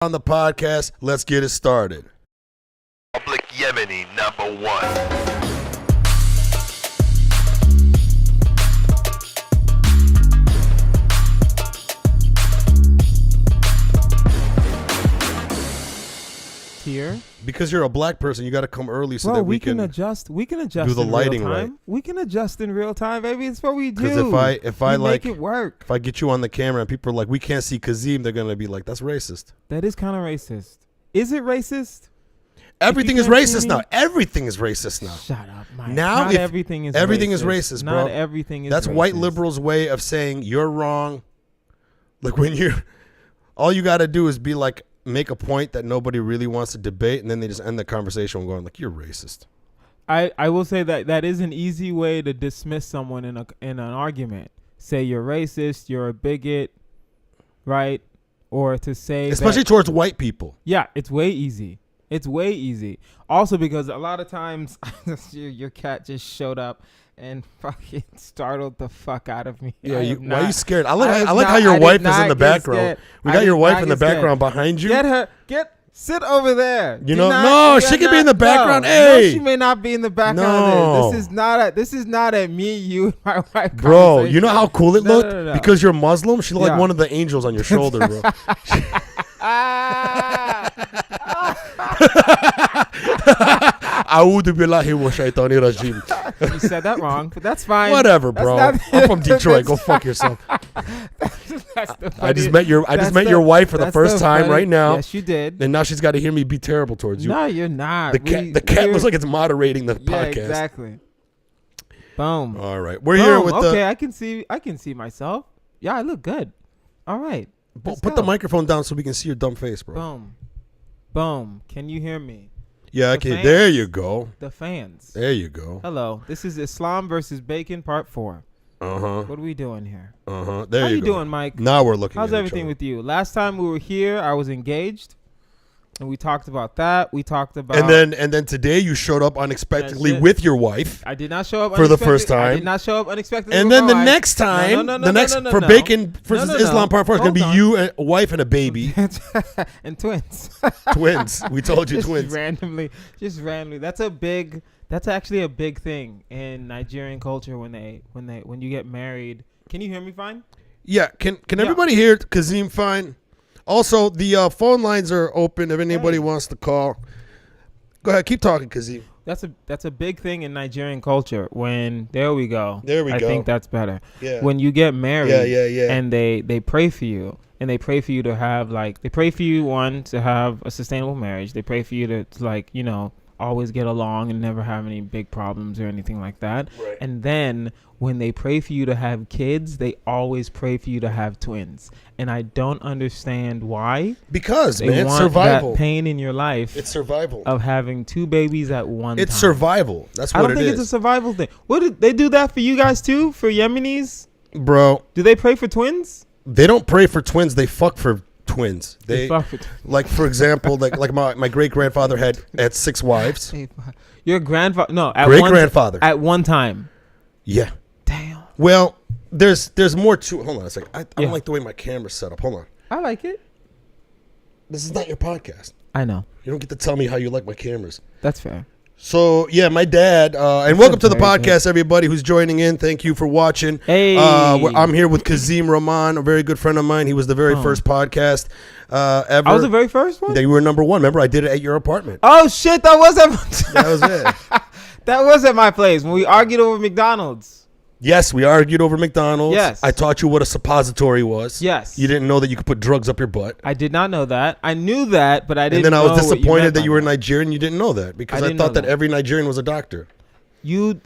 On the podcast, let's get it started. Public Yemeni #1. Here because you're a black person, you got to come early so that we can adjust. We can adjust. Do the in lighting real time. Right. We can adjust in real time, baby. It's what we do. Because if I like make it work. If I get you on the camera and people are like, we can't see Kazeem, they're gonna be like, that's racist. That is kind of racist. Is it racist? Everything is racist now. Everything is racist now. Shut up, Mike. Now Not everything is racist, bro. Not everything is. That's racist. white liberals' way of saying you're wrong. Like when you're, all you got to do is be like, make a point that nobody really wants to debate, and then they just end the conversation going like, you're racist. I will say that is an easy way to dismiss someone in an argument. Say you're racist, you're a bigot, right? Or to say especially towards white people. Yeah, it's way easy. It's way easy. Also because a lot of times your cat just showed up and fucking startled the fuck out of me. Yeah, why are you scared? I like how your wife is in the background. We got your wife in the background behind you. Sit over there. She can be in the background. No, she may not be in the background. No. This is not a me, you, and my wife. Bro, you know how cool it looked? No. Because you're Muslim, she looked like one of the angels on your shoulder, bro. A'udhu billahi wa shaitani rajim. You said that wrong, but that's fine. Whatever, bro. I'm from Detroit. Go fuck yourself. I just met your wife for the first time right now. Yes, you did. And now she's got to hear me be terrible towards you. No, you're not. The cat looks like it's moderating the podcast. Exactly. Boom. All right, we're here with okay, I can see myself. Yeah, I look good. All right. Put the microphone down so we can see your dumb face, bro. Boom. Can you hear me? Yeah, okay. There you go. The fans. There you go. Hello. This is Islam versus Bacon Part 4. Uh-huh. What are we doing here? Uh-huh. There How you go. doing, Mike? Now we're looking How's at everything each other. with you? Last time we were here, I was engaged. And we talked about that. We talked about And then today you showed up unexpectedly with your wife. I did not show up for the first time. I did not show up unexpectedly. And then the next time, for Bacon versus Islam Part 4 is going to be you, a wife, and a baby. And twins. Twins. We told you just twins. Randomly. That's actually a big thing in Nigerian culture when you get married. Can you hear me fine? Yeah. Can everybody hear Kazeem fine? Also, the phone lines are open if anybody wants to call. Go ahead, keep talking, Kazeem. That's a big thing in Nigerian culture. There we go. I think that's better. Yeah. When you get married, and they pray for you, and they pray for you to have to have a sustainable marriage. They pray for you to always get along and never have any big problems or anything like that. Right. And then when they pray for you to have kids, they always pray for you to have twins. And I don't understand why. Because, they want survival. That pain in your life. It's survival. Of having two babies at one time. It's survival. That's what it is. I don't think it's a survival thing. What did they do that for you guys too? For Yemenis? Bro. Do they pray for twins? They don't pray for twins. They fuck for twins. They like, for example, like my great grandfather had 6 wives. Your grandfather? No, great grandfather at one time. Yeah. Damn. Well, there's more to. Hold on a second. I don't like the way my camera's set up. Hold on. I like it. This is not your podcast. I know. You don't get to tell me how you like my cameras. That's fair. So, yeah, my dad, and welcome to the podcast, everybody who's joining in. Thank you for watching. Hey. I'm here with Kazeem Rahman, a very good friend of mine. He was the very first podcast ever. I was the very first one? Yeah, you were number 1. Remember, I did it at your apartment. Oh, shit, that was it. That was at my place when we argued over McDonald's. Yes, we argued over McDonald's. Yes. I taught you what a suppository was. Yes. You didn't know that you could put drugs up your butt. I did not know that. I knew that, but I didn't know. And then I was disappointed that you were that. Nigerian. You didn't know that because I thought that every Nigerian was a doctor. You'd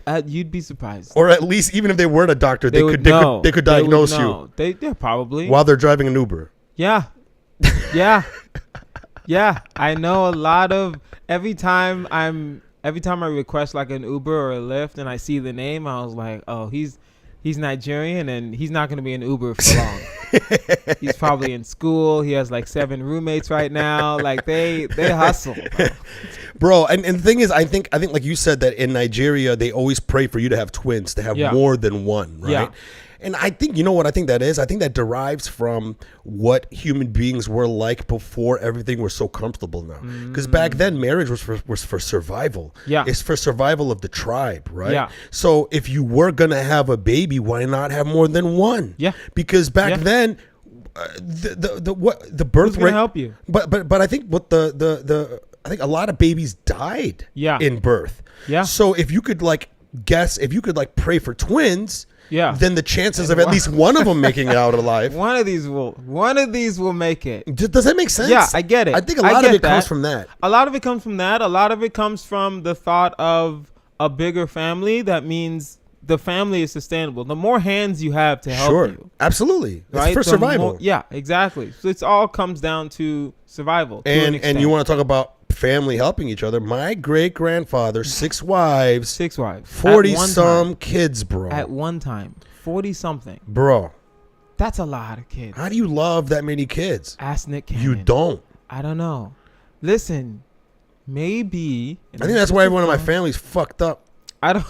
be surprised. Or at least even if they weren't a doctor, they could diagnose you. They probably. While they're driving an Uber. Yeah. Yeah. Yeah. I know a lot of every time I request like an Uber or a Lyft and I see the name, I was like, oh, he's Nigerian and he's not going to be in Uber for long. He's probably in school. He has like 7 roommates right now. Like they hustle. Bro, and the thing is, I think like you said that in Nigeria, they always pray for you to have twins, to have more than one, right? Yeah. And I think, you know what I think that is? I think that derives from what human beings were like before everything was so comfortable now. Because back then, marriage was for survival. Yeah. It's for survival of the tribe, right? Yeah. So if you were going to have a baby, why not have more than one? Yeah. Because back then, the birth Who's gonna rate help you? But I think what I think a lot of babies died in birth. Yeah. So if you could pray for twins, then the chances of at least one of them making it out alive. One of these will make it. Does that make sense? Yeah, I get it. I think a lot of it comes from that. A lot of it comes from that. A lot of it comes from the thought of a bigger family. That means the family is sustainable. The more hands you have to help you. Absolutely. Right? It's for survival. Exactly. So it all comes down to survival. And you want to talk about family helping each other. My great grandfather, 6 wives, 40 some kids, bro. At one time, 40 something, bro. That's a lot of kids. How do you love that many kids? Ask Nick Cannon. You don't. I don't know. Listen, maybe. I think that's why everyone in my family's fucked up. I don't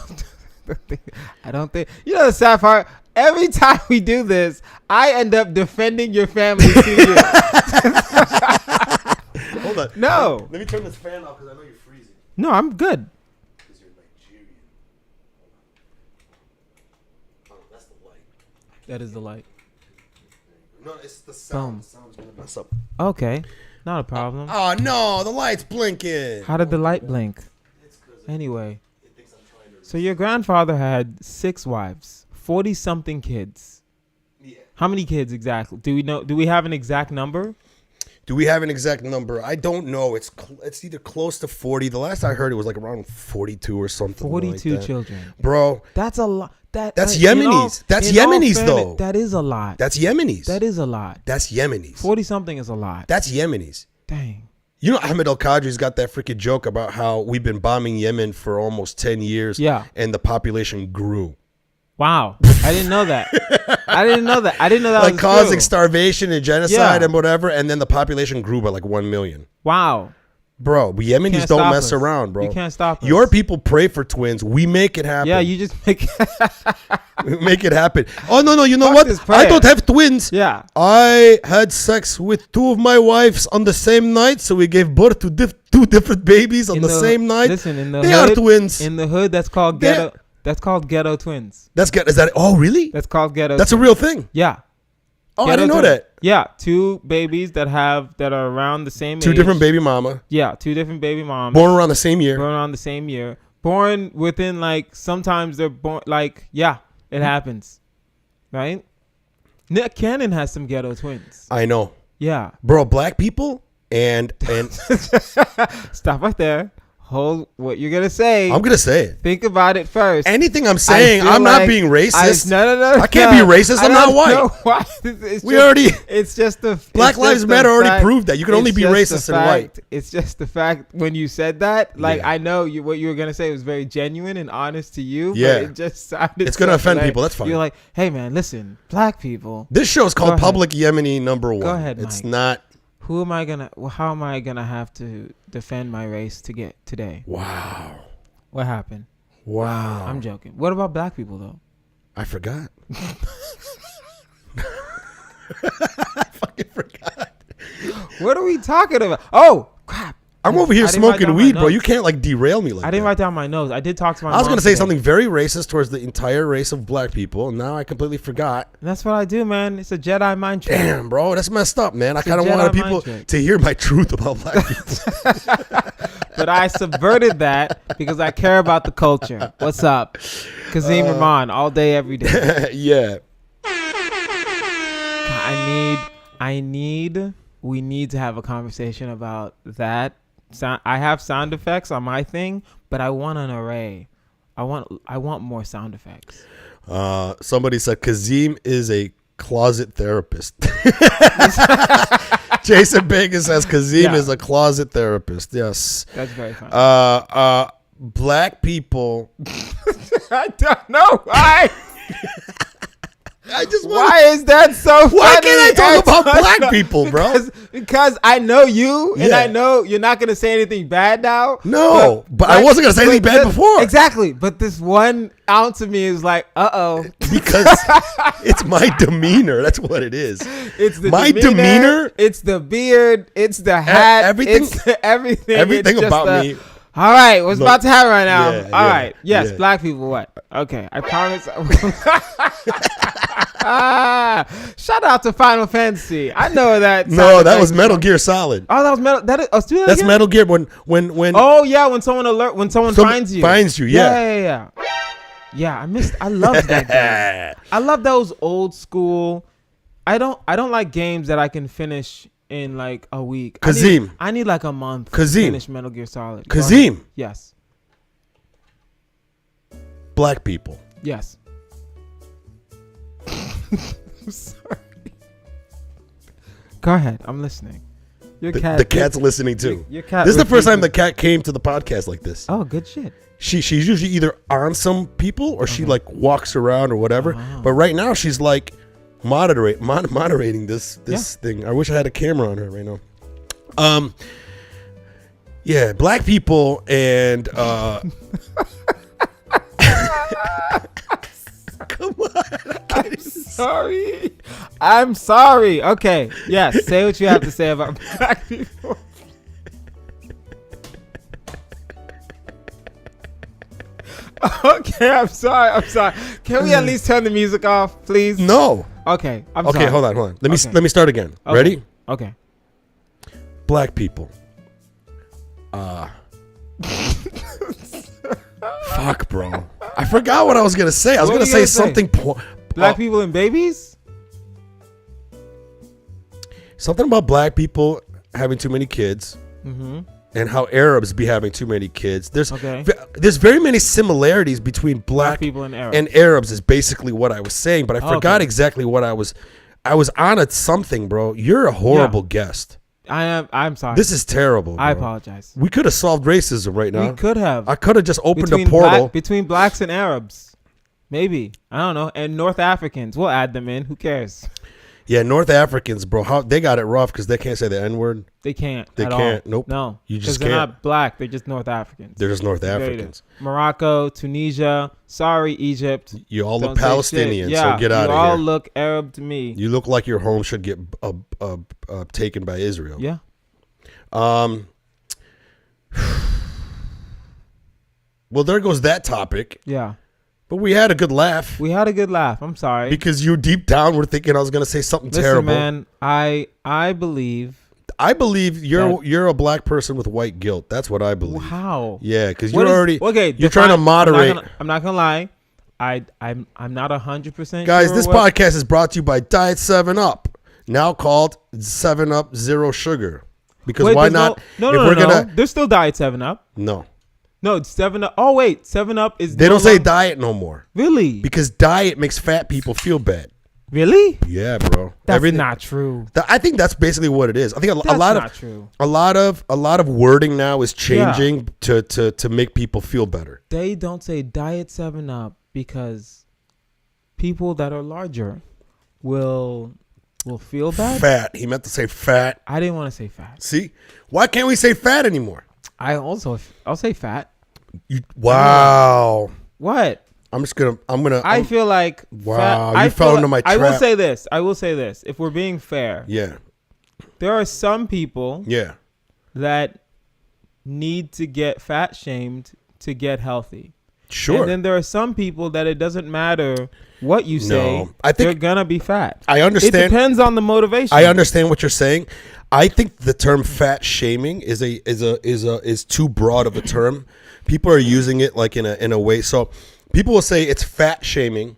think. You know the sad part. Every time we do this, I end up defending your family to you. Hold on. No. Let me turn this fan off because I know you're freezing. No, I'm good. Because you're Nigerian. Oh, that's the light. That is the light. No, it's the sound. Boom. The sound's going to mess up. Okay. Not a problem. Oh, no. The light's blinking. How did the light blink? Anyway. So your grandfather had 6 wives, 40 something kids. Yeah. How many kids exactly? Do we know? Do we have an exact number? Do we have an exact number? I don't know. It's either close to 40. The last I heard, it was like around 42 or something. 42 like children, bro. That's a lot. That's Yemenis. That's Yemenis, though. That is a lot. That's Yemenis. That is a lot. That's Yemenis. 40 something is a lot. That's Yemenis. Dang. You know, Ahmed Al-Qadri's got that freaking joke about how we've been bombing Yemen for almost 10 years. Yeah. And the population grew. Wow. I didn't know that. I didn't know that like was causing true. Starvation and genocide and whatever. And then the population grew by like 1 million. Wow. Bro, Yemenis don't mess around, bro. You can't stop us. Your people pray for twins. We make it happen. Yeah, you just make we make it happen. Oh, no. You know Fuck what? this prayer. I don't have twins. Yeah. I had sex with 2 of my wives on the same night. So we gave birth to 2 different babies on the same night. Listen, in the they hood, are twins. In the hood, that's called ghetto. That's called ghetto twins. Is that? Oh, really? That's called ghetto. That's twins. a real thing. Yeah. Oh, I didn't know that. Yeah, 2 babies that are around the same age. 2 different baby mama. Yeah, 2 different baby moms. Born around the same year. Born within sometimes they're born it happens. Right? Nick Cannon has some ghetto twins. I know. Yeah. Bro, black people and Stop right there. Hold what you're gonna say. I'm gonna say it. Think about it first. Anything I'm saying, I'm not being racist. No. I can't be racist. I'm not white. Why. It's just the Black Lives Matter already proved that you can only be racist and white. It's just the fact when you said that, I know what you were gonna say was very genuine and honest to you. Yeah, but it just sounded. It's gonna offend people. That's fine. You're like, hey man, listen, black people. This show is called Public Yemeni #1. Go ahead, It's Mike. not. How am I gonna have to defend my race to get today? Wow. What happened? Wow. I'm joking. What about black people though? I forgot. I fucking forgot. What are we talking about? Oh crap! I'm over here smoking weed, bro. You can't derail me like that. I didn't write down my notes. I did talk to my mom. I was going to say today. something very racist towards the entire race of black people, and now I completely forgot. And that's what I do, man. It's a Jedi mind trick. Damn, bro. That's messed up, man. I kind of wanted people to hear my truth about black people. But I subverted that because I care about the culture. What's up? Kazeem Rahman, all day, every day. Yeah. We need to have a conversation about that. I have sound effects on my thing, but I want an array. I want more sound effects. Somebody said Kazeem is a closet therapist. Jason Bacon says Kazeem is a closet therapist. Yes. That's very funny. Black people. I don't know why. I just Why is that so funny? Why can't I talk about Every time? black people, bro? Because I know you, and Yeah. I know you're not gonna say anything bad now. No, but I wasn't gonna say anything bad before. Exactly, but this 1 ounce of me is like, Because it's my demeanor. That's what it is. It's the my demeanor. It's the beard. It's the hat. everything- It's everything. Everything It's just about me. All right, what's Look, about to happen right now? yeah, All yeah, right, yes, yeah. black people. What? Okay, I promise. Shout out to Final Fantasy. I know that. No, that was Metal Gear Solid. Oh, that was Metal. That is. Oh, do that That's again? Metal Gear when. Oh yeah, when someone finds you. Finds you, yeah. Yeah. I love that game. I love those old school. I don't like games that I can finish in like a week. Kazeem. I need like a month to Kazeem. finish Metal Gear Solid. Go ahead. Kazeem. Yes. Black people. Yes. I'm sorry. Go ahead. I'm listening. Your cat. The cat's listening too. Your cat. This is the first time the refuses- cat came to the podcast like this. Oh, good shit. She's usually either on some people or she like walks around or whatever. But right now she's like moderating this thing. I wish I had a camera on her right now. Yeah, black people and come on. I'm sorry. Okay. Yes. Say what you have to say about black people. Okay. I'm sorry. Can we at least turn the music off, please? No. Okay. I'm Okay, sorry. hold on. Let Okay. me start again. Okay. Ready? Okay. Black people. Fuck, bro. I forgot what I was gonna say. I was What gonna were you say gonna say? something. Black people and babies? Something about black people having too many kids, and how Arabs be having too many kids. There's very many similarities between black people and Arabs is basically what I was saying, but I forgot okay. exactly what I was on at something, bro. You're a horrible guest. I'm sorry. This is terrible, bro. I apologize. We could have solved racism right now. We could have. I could have just opened a portal. Between blacks and Arabs. Maybe. I don't know. And North Africans. We'll add them in. Who cares? Yeah, North Africans, bro. How they got it rough because they can't say the N-word. They can't. They at can't. All. Nope. No. You just they're can't. not black. They're just North Africans. They're just North Very Africans. good. Morocco, Tunisia. Sorry, Egypt. You all Don't look say Palestinian, shit. Yeah, so get out you of all here. look Arab to me. You look like your home should get taken by Israel. Yeah. Well, there goes that topic. Yeah. But we had a good laugh. We had a good laugh. I'm sorry. Because you deep down were thinking I was going to say something Listen, terrible. man, I believe. I believe you're a black person with white guilt. That's what I believe. How? Yeah, because What you're is- already you're trying to moderate. I'm not gonna lie. I'm not 100%. Guys, sure this podcast is brought to you by Diet 7-Up, now called 7-Up Zero Sugar. Because Wait, why there's not? No. There's still Diet 7-Up. No. No, it's 7-Up. Oh wait, 7-Up is. They don't say diet no more. Really? Because diet makes fat people feel bad. Really? Yeah, bro. That's not true. I think that's basically what it is. I think a That's lot not of true. a lot of wording now is changing to make people feel better. They don't say Diet 7-Up because people that are larger will feel bad. Fat. He meant to say fat. I didn't want to say fat. See? Why can't we say fat anymore? I'll say fat. Wow. What? I feel like wow, fat, you fell into my I will trap. say this. If we're being fair, Yeah. there are some people Yeah. that need to get fat shamed to get healthy. Sure. And then there are some people that it doesn't matter what you say. No, I think- they're gonna be fat. I understand. It depends on the motivation. I understand what you're saying. I think the term fat shaming is too broad of a term. People are using it like in a way. So people will say it's fat shaming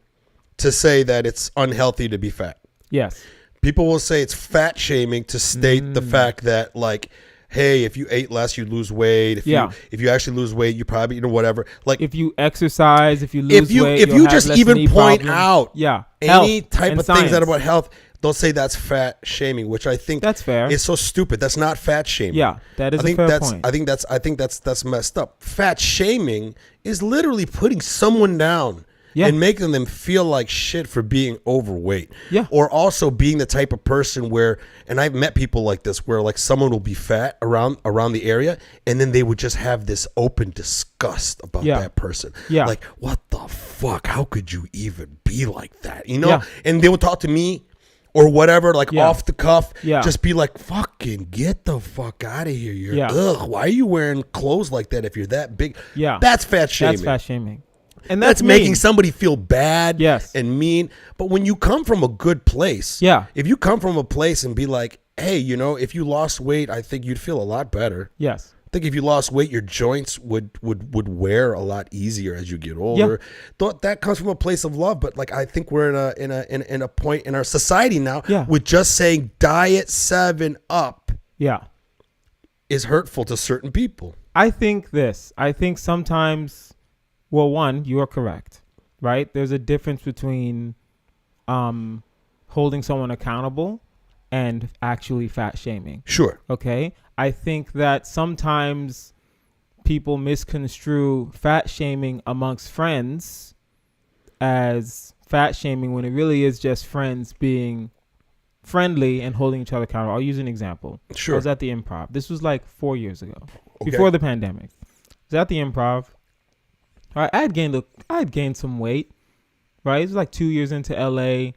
to say that it's unhealthy to be fat. Yes. People will say it's fat shaming to state the fact that, like, hey, if you ate less, you lose weight. If you actually lose weight, you probably whatever. Like, If you exercise, if you lose weight, if you'll you have just less even knee point problems. out Health any type and of things that science. are about health, they'll say that's fat shaming, which I think That's fair. is so stupid. That's not fat shaming. Yeah, that is I think a fair that's point. I think that's messed up. Fat shaming is literally putting someone down and making them feel like shit for being overweight. Yeah. Or also being the type of person where, and I've met people like this, where like someone will be fat around the area, and then they would just have this open disgust about that person. Yeah. Like, what the fuck? How could you even be like that? You know? Yeah. And they would talk to me or whatever, like off the cuff, just be like, fucking get the fuck out of here. You're, ugh, why are you wearing clothes like that if you're that big? Yeah. That's fat shaming. That's fat shaming. And that's making somebody feel bad and mean. But when you come from a good place, if you come from a place and be like, hey, you know, if you lost weight, I think you'd feel a lot better. Yes. I think if you lost weight, your joints would wear a lot easier as you get older. That comes from a place of love, but like I think we're in a point in our society now with just saying diet 7 up is hurtful to certain people. I think sometimes, well, one, you are correct, right? There's a difference between holding someone accountable and actually fat shaming. Sure. Okay. I think that sometimes people misconstrue fat shaming amongst friends as fat shaming when it really is just friends being friendly and holding each other accountable. I'll use an example. Sure. I was at the Improv. This was like 4 years ago, before the pandemic. I was at the Improv. Right, I had gained some weight. Right, it was like 2 years into LA.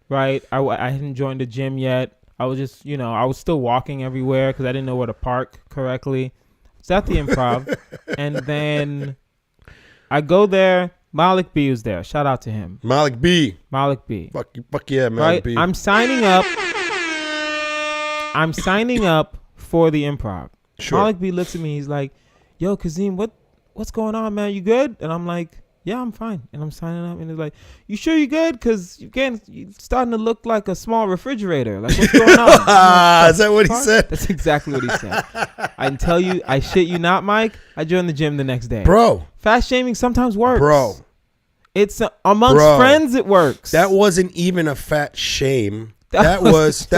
Right, I hadn't joined the gym yet. I was just, you know, I was still walking everywhere because I didn't know where to park correctly. It's at the Improv, and then I go there. Malik B was there. Shout out to him. Malik B. Fuck yeah, Malik B. I'm signing up for the Improv. Sure. Malik B looks at me. He's like, "Yo, Kazeem, what's going on, man? You good?" And I'm like, "Yeah, I'm fine." And I'm signing up, and he's like, "You sure you good? Because you're starting to look like a small refrigerator. Like, what's going on?" Like, is that what he said? That's exactly what he said. I can tell you, I shit you not, Mike. I joined the gym the next day. Bro. Fat shaming sometimes works. Bro. It's amongst friends it works. That wasn't even a fat shame. That wasn't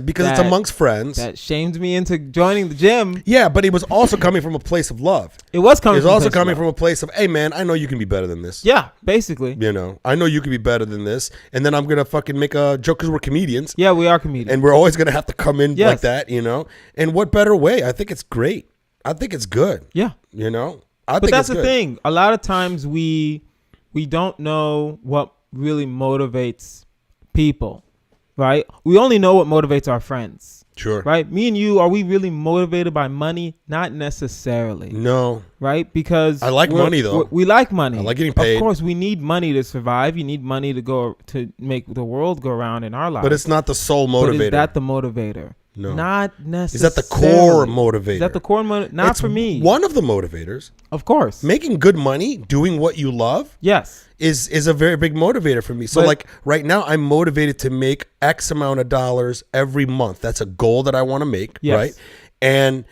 because it's amongst friends. That shamed me into joining the gym. Yeah, but it was also coming from a place of love. It was coming from a place of, hey man, I know you can be better than this. Yeah, basically. You know, I know you can be better than this, and then I'm gonna fucking make a joke because we're comedians. Yeah, we are comedians, and we're always gonna have to come in like that, you know. And what better way? I think it's great. I think it's good. Yeah, you know. But that's the thing. A lot of times we don't know what really motivates people, right? We only know what motivates our friends. Sure. Right? Me and you, are we really motivated by money? Not necessarily. No. Right? Because I like money though. We like money. I like getting paid. Of course, we need money to survive. You need money to make the world go around in our lives. But it's not the sole motivator. But is that the motivator? No. Not necessarily. Is that the core motivator? Is that the core motivator? Not for me. One of the motivators. Of course. Making good money, doing what you love. Yes. Is a very big motivator for me. So like right now I'm motivated to make X amount of dollars every month. That's a goal that I want to make, right? And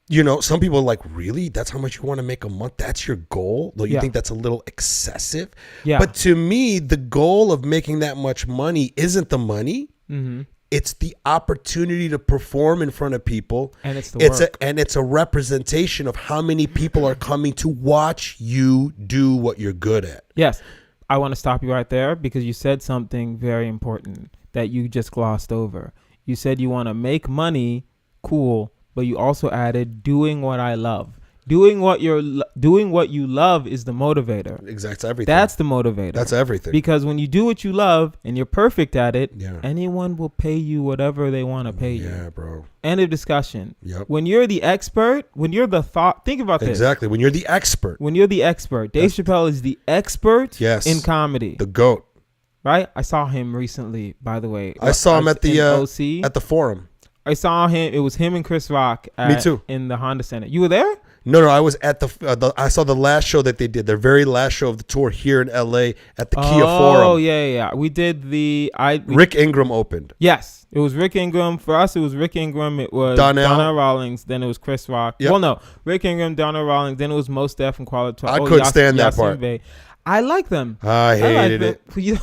you know, some people are like, really? That's how much you want to make a month? That's your goal? Though you think that's a little excessive? Yeah. But to me, the goal of making that much money isn't the money. Mm-hmm. It's the opportunity to perform in front of people, and it's a representation of how many people are coming to watch you do what you're good at. Yes, I want to stop you right there because you said something very important that you just glossed over. You said you want to make money, cool, but you also added doing what I love. Doing what you love is the motivator. Exactly, everything. That's the motivator. That's everything. Because when you do what you love and you're perfect at it, anyone will pay you whatever they want to pay you. Yeah, bro. End of discussion. Yep. When you're the expert, when you're the thought, think about this. Exactly. When you're the expert. Dave Chappelle is the expert in comedy. The GOAT. Right? I saw him recently, by the way. I saw him at the Forum. I saw him. It was him and Chris Rock Me too. In the Honda Center. You were there? No, I was at I saw the last show that they did, their very last show of the tour here in LA at the Kia Forum. Oh, yeah. We did Rick Ingram opened. Yes. It was Rick Ingram. For us, it was Rick Ingram. It was Donnell Rawlings. Then it was Chris Rock. Yep. Well, no. Rick Ingram, Donnell Rawlings. Then it was Mos Def and Quality. I couldn't stand that part. I like them. I hated it. You-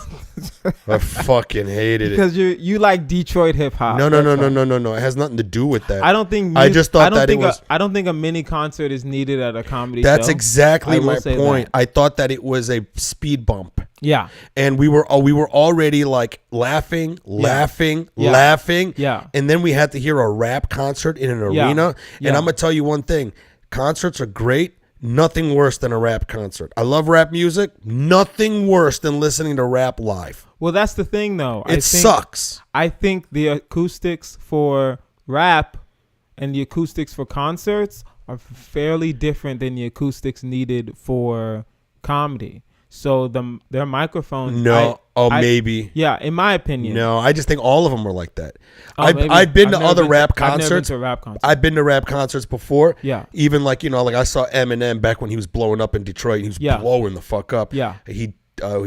I fucking hated it. because you like Detroit hip hop. No. It has nothing to do with that. I don't think. I just thought that it was. I don't think a mini concert is needed at a comedy That's show. exactly I will my say point. that. I thought that it was a speed bump. Yeah. And we were already like laughing. Yeah. And then we had to hear a rap concert in an Yeah. arena. Yeah. And I'm gonna tell you one thing: concerts are great. Nothing worse than a rap concert. I love rap music. Nothing worse than listening to rap live. Well, that's the thing, though. It sucks. I think the acoustics for rap and the acoustics for concerts are fairly different than the acoustics needed for comedy. So their microphones. Maybe. Yeah, in my opinion. No, I just think all of them were like that. Maybe. I've been to never other been rap I've never been concerts. to a rap concert. I've been to rap concerts before. Yeah. Even like I saw Eminem back when he was blowing up in Detroit. He was blowing the fuck up. Yeah. He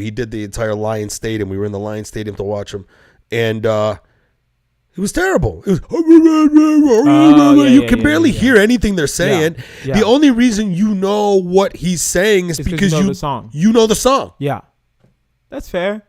did the entire Lions Stadium. We were in the Lions Stadium to watch him, and it was terrible. It was you can barely hear anything they're saying. Yeah. The only reason you know what he's saying is because you know the song. You know the song. Yeah, that's fair.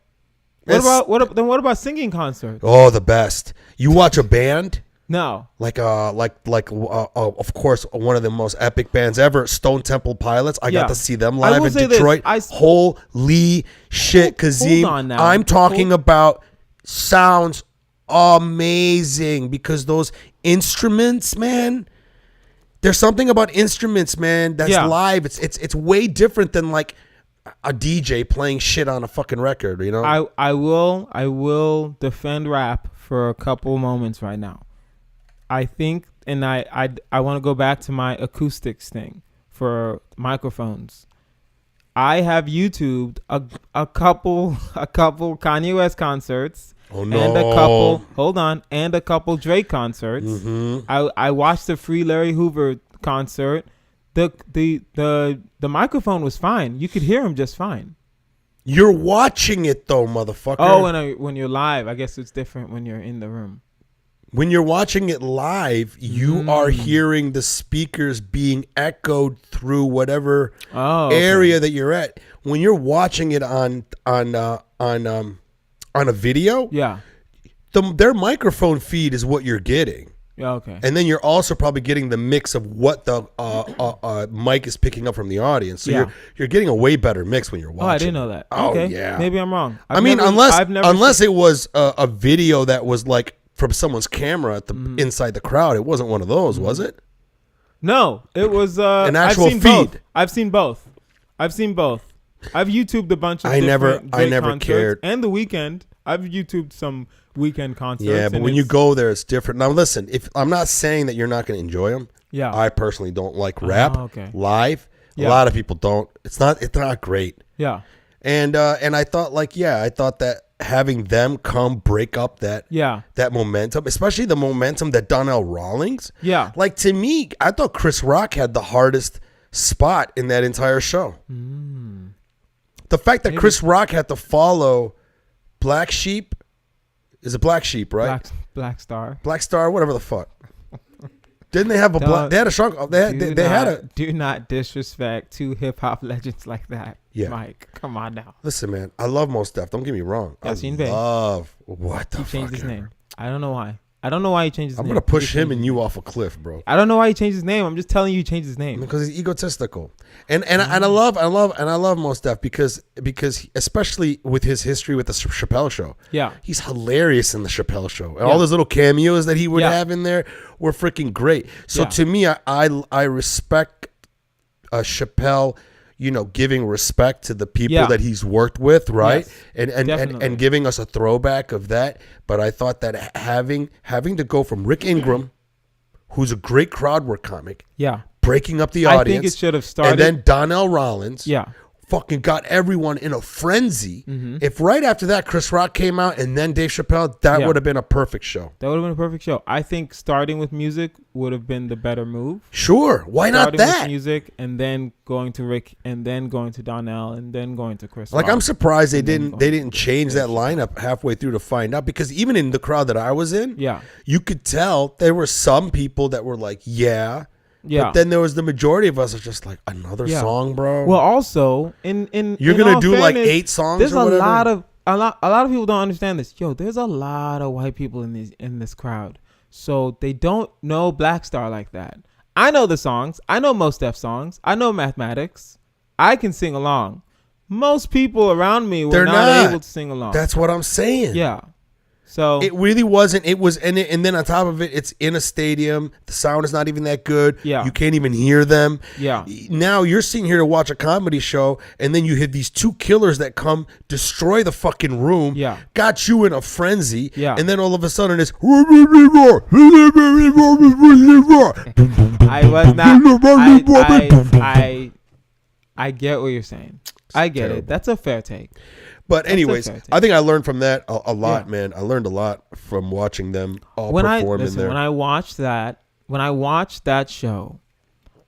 It's- What about singing concerts? Oh, the best. You watch a band. No. Like of course, one of the most epic bands ever, Stone Temple Pilots. I got to see them I live will in say this, Detroit. Holy shit, Kazeem! on now. I'm talking about sounds amazing because those instruments, man. There's something about instruments, man. That's live. It's way different than like a DJ playing shit on a fucking record. You know. I will defend rap for a couple moments right now. I think, and I want to go back to my acoustics thing for microphones. I have YouTubed a couple Kanye West concerts. Oh no! And a couple Drake concerts. Mm-hmm. I watched the Free Larry Hoover concert. The microphone was fine. You could hear him just fine. You're watching it though, motherfucker. Oh, when you're live, I guess it's different when you're in the room. When you're watching it live, you are hearing the speakers being echoed through whatever area that you're at. When you're watching it on a video, their microphone feed is what you're getting. Yeah, okay. And then you're also probably getting the mix of what the mic is picking up from the audience. So you're getting a way better mix when you're watching. Oh, I didn't know that. Oh, okay. yeah. Maybe I'm wrong. Unless it was a video that was like from someone's camera at the inside the crowd. It wasn't one of those, was it? No, it was an actual feed. Both. I've seen both. I've YouTubed a bunch of I never concerts. cared. And The Weeknd. I've YouTubed some Weeknd concerts. Yeah, but when you go there, it's different. Now, listen, if I'm not saying that you're not going to enjoy them. Yeah. I personally don't like rap live. Yeah. A lot of people don't. It's not great. Yeah. And I thought that having them come break up that momentum, especially the momentum that Donnell Rawlings. Yeah. Like, to me, I thought Chris Rock had the hardest spot in that entire show. The fact that Chris Rock had to follow Black Sheep. Is it Black Sheep, right? Black Star. Black Star, whatever the fuck. Didn't they have they had a shrunk? They had a. Do not disrespect two hip hop legends like that. Yeah. Mike, come on now. Listen, man, I love Mos Def. Don't get me wrong. I love what the fuck. He changed his name. I don't know why. He changed his name. I'm gonna push him and you off a cliff, bro. I don't know why he changed his name. I'm just telling you he changed his name because he's egotistical. And I love Mos Def because especially with his history with the Chappelle Show. Yeah, he's hilarious in the Chappelle Show, and all those little cameos that he would have in there were freaking great. So to me, I respect Chappelle. Giving respect to the people that he's worked with, right? Yes, and giving us a throwback of that. But I thought that having to go from Rick Ingram, who's a great crowd work comic, breaking up the audience. I think it should have started. And then Donnell Rawlings, fucking got everyone in a frenzy. If right after that Chris Rock came out and then Dave Chappelle, that would have been a perfect show. That would have been a perfect show. I think starting with music would have been the better move. Sure, why not that? With music and then going to Rick and then going to Donnell and then going to Chris Rock. I'm surprised they didn't change that lineup halfway through to find out, because even in the crowd that I was in, you could tell there were some people that were like, Yeah. But then there was the majority of us are just like, another song, bro. Well, also in you're in gonna all do like fairness, 8 songs. There's or a whatever? lot of people don't understand this. Yo, there's a lot of white people in this crowd, so they don't know Black Star like that. I know the songs. I know Mos Def songs. I know Mathematics. I can sing along. Most people around me were not able to sing along. That's what I'm saying. Yeah. So it really wasn't. It was, and then on top of it, it's in a stadium. The sound is not even that good. Yeah. You can't even hear them. Yeah. Now you're sitting here to watch a comedy show, and then you have these 2 killers that come destroy the fucking room. Yeah. Got you in a frenzy. Yeah. And then all of a sudden it's. I was not. I get what you're saying. I get terrible. it. That's a fair take. But anyways, fair take. I think I learned from that a lot, Yeah. man. I learned a lot from watching them all When perform in there. when I watched that show,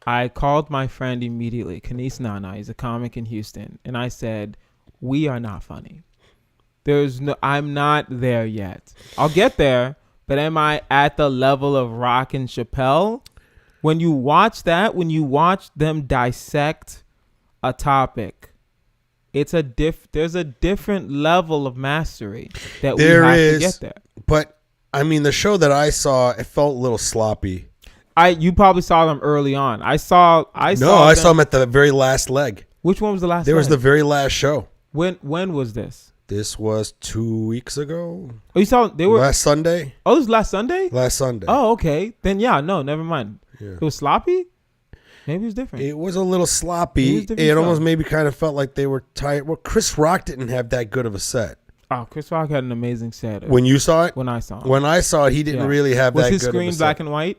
I called my friend immediately, Kanis Nana. He's a comic in Houston, and I said, "We are not funny. I'm not there yet. I'll get there, but am I at the level of Rock and Chappelle?" When you watch them dissect a topic, there's a different level of mastery that we have to get there. But I mean, the show that I saw, it felt a little sloppy. You probably saw them early on. I saw them at the very last leg. Which one was the last? There was leg? the very last show. When was this? This was 2 weeks ago. Oh, you saw they were last Sunday. Oh, it was last Sunday. Last Sunday. Oh, okay. Then yeah, no, never mind. Yeah. It was sloppy. Maybe it was different. It was a little sloppy. It almost maybe kind of felt like they were tired. Well, Chris Rock didn't have that good of a set. Oh, Chris Rock had an amazing set. When you saw it? When I saw it. When I saw it, he didn't really have that good of a set. Was his screen black and white?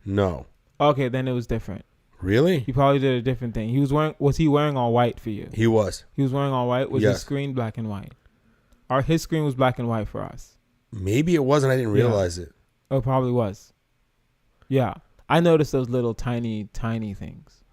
No. Okay, then it was different. Really? He probably did a different thing. Was he wearing all white for you? He was. He was wearing all white? Was Yes. his screen black and white? His screen was black and white for us. Maybe it wasn't. I didn't realize it. Oh, it probably was. Yeah. I noticed those little tiny things.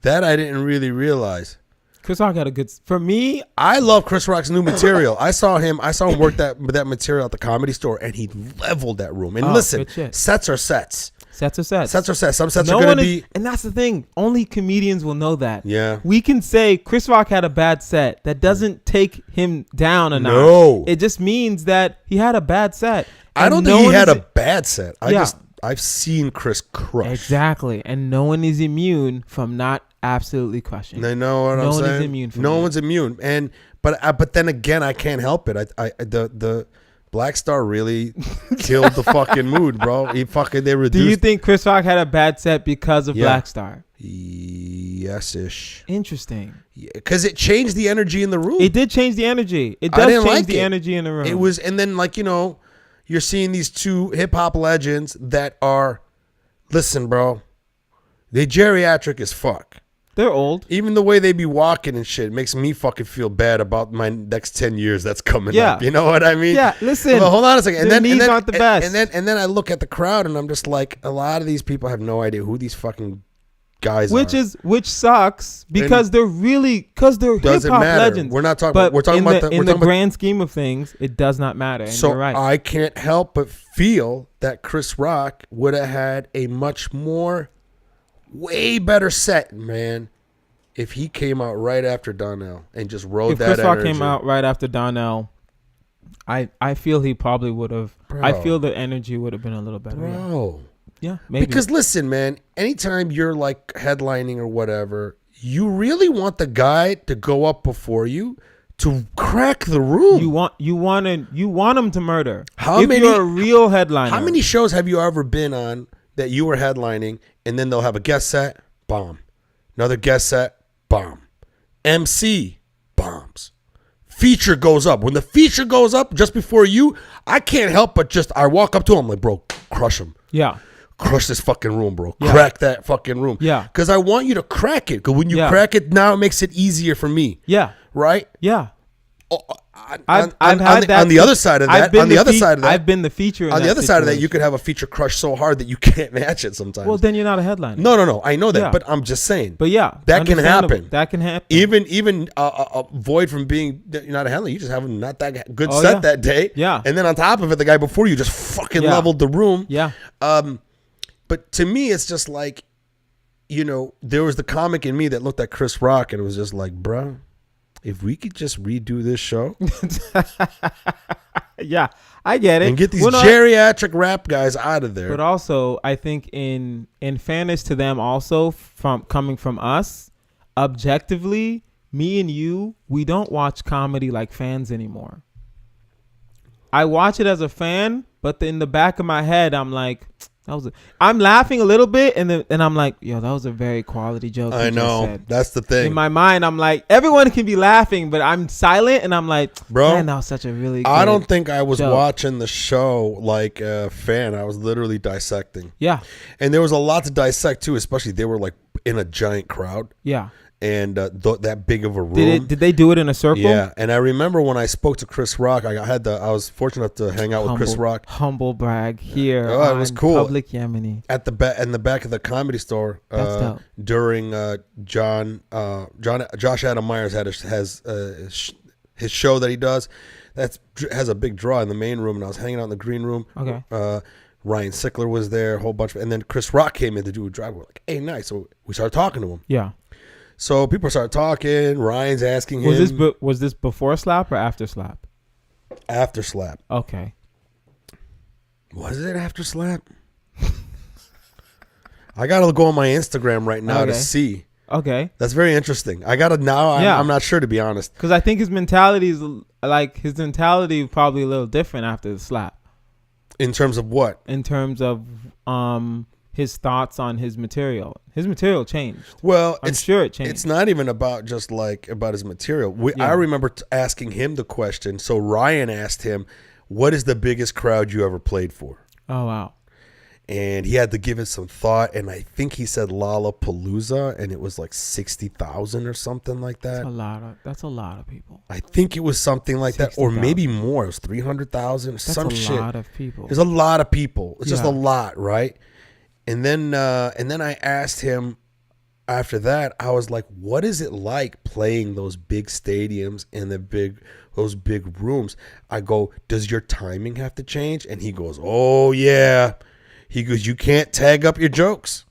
That I didn't really realize. Chris Rock had a good. For me, I love Chris Rock's new material. I saw him work that material at the Comedy Store, and he leveled that room. And listen, good shit. sets are sets. Sets are sets. Sets are sets. Some sets are going to be. And that's the thing. Only comedians will know that. Yeah. We can say Chris Rock had a bad set. That doesn't take him down a notch. No. It just means that he had a bad set. I don't think he had a bad set. I've seen Chris crush. Exactly. And no one is immune from not absolutely crushing. I know what I'm saying. No one is immune from No that. one's immune. But then again, I can't help it. The Black Star really killed the fucking mood, bro. They reduced. Do you think Chris Rock had a bad set because of Black Star? Yes-ish. Interesting. Because it changed the energy in the room. It did change the energy. It does change the energy in the room. It was, and then you're seeing these 2 hip hop legends that are, listen, bro, they geriatric as fuck. They're old. Even the way they be walking and shit makes me fucking feel bad about my next 10 years that's coming up. You know what I mean? Yeah, listen. But hold on a second. Their knees aren't the best. And then I look at the crowd and I'm just like, a lot of these people have no idea who these fucking guys are. Which sucks because they're hip hop legends. We're not talking. But we're talking about in the grand scheme of things, it does not matter. And so you're right. I can't help but feel that Chris Rock would have had a much more, way better set, man, if he came out right after Donnell and just rode that energy. If Chris Rock came out right after Donnell, I feel he probably would have. I feel the energy would have been a little better. Bro. Yeah, maybe. Because listen, man, anytime you're like headlining or whatever, you really want the guy to go up before you to crack the room. You want him to murder. If you're a real headliner. How many shows have you ever been on that you were headlining and then they'll have a guest set, bomb. Another guest set, bomb. MC, bombs. Feature goes up. When the feature goes up just before you, I can't help but I walk up to him like, bro, crush him. Yeah. Crush this fucking room, bro. Yeah. Crack that fucking room. Yeah. Because I want you to crack it. Because when you crack it, now it makes it easier for me. Yeah. Right? Yeah. On the other side of that, I've been the feature. On the other side of that, you could have a feature crush so hard that you can't match it sometimes. Well, then you're not a headliner. No. I know that, but I'm just saying. But yeah, that can happen. That can happen. Even void from being you're not a headliner, you just have not that good set that day. Yeah. And then on top of it, the guy before you just fucking leveled the room. Yeah. But to me, it's just like there was the comic in me that looked at Chris Rock and it was just like, bro, if we could just redo this show. Yeah, I get it. And get these geriatric rap guys out of there. But also, I think in fairness to them also, from coming from us, objectively, me and you, we don't watch comedy like fans anymore. I watch it as a fan, but in the back of my head, I'm like, I'm laughing a little bit, and I'm like, yo, that was a very quality joke. I know. That's the thing. In my mind, I'm like, everyone can be laughing, but I'm silent, and I'm like, bro, man, that was such a really good I don't think I was joke. watching the show like a fan. I was literally dissecting. Yeah. And there was a lot to dissect, too, especially they were like in a giant crowd. Yeah. And that big of a room. Did they do it in a circle? Yeah, and I remember when I spoke to Chris Rock, I was fortunate enough to hang out with Chris Rock. Humble brag here. Oh, it was cool. Public Yemeni. At the in the back of the Comedy Store. That's dope. During Josh Adam Myers has his show that he does has a big draw in the main room, and I was hanging out in the green room. Okay. Ryan Sickler was there, a whole bunch and then Chris Rock came in to do a drive. We're like, hey, nice. So we started talking to him. Yeah. So people started talking. Ryan's asking him. Was this before Slap or after Slap? After Slap. Okay. Was it after Slap? I got to go on my Instagram right now to see. Okay. That's very interesting. I got to now. I'm not sure, to be honest. Because I think his mentality is probably a little different after the Slap. In terms of what? In terms of his thoughts on his material. His material changed. Well, I'm sure it changed. It's not even about just about his material. I remember asking him the question. So Ryan asked him, what is the biggest crowd you ever played for? Oh, wow. And he had to give it some thought. And I think he said Lollapalooza, and it was like 60,000 or something like that. That's a lot of people. I think it was something like 60, that, or maybe more. It was 300,000. Some shit. That's a lot of people. There's a lot of people. It's just a lot, right? And then I asked him after that, I was like, what is it like playing those big stadiums in those big rooms? I go, does your timing have to change? And he goes, oh, yeah. He goes, you can't tag up your jokes.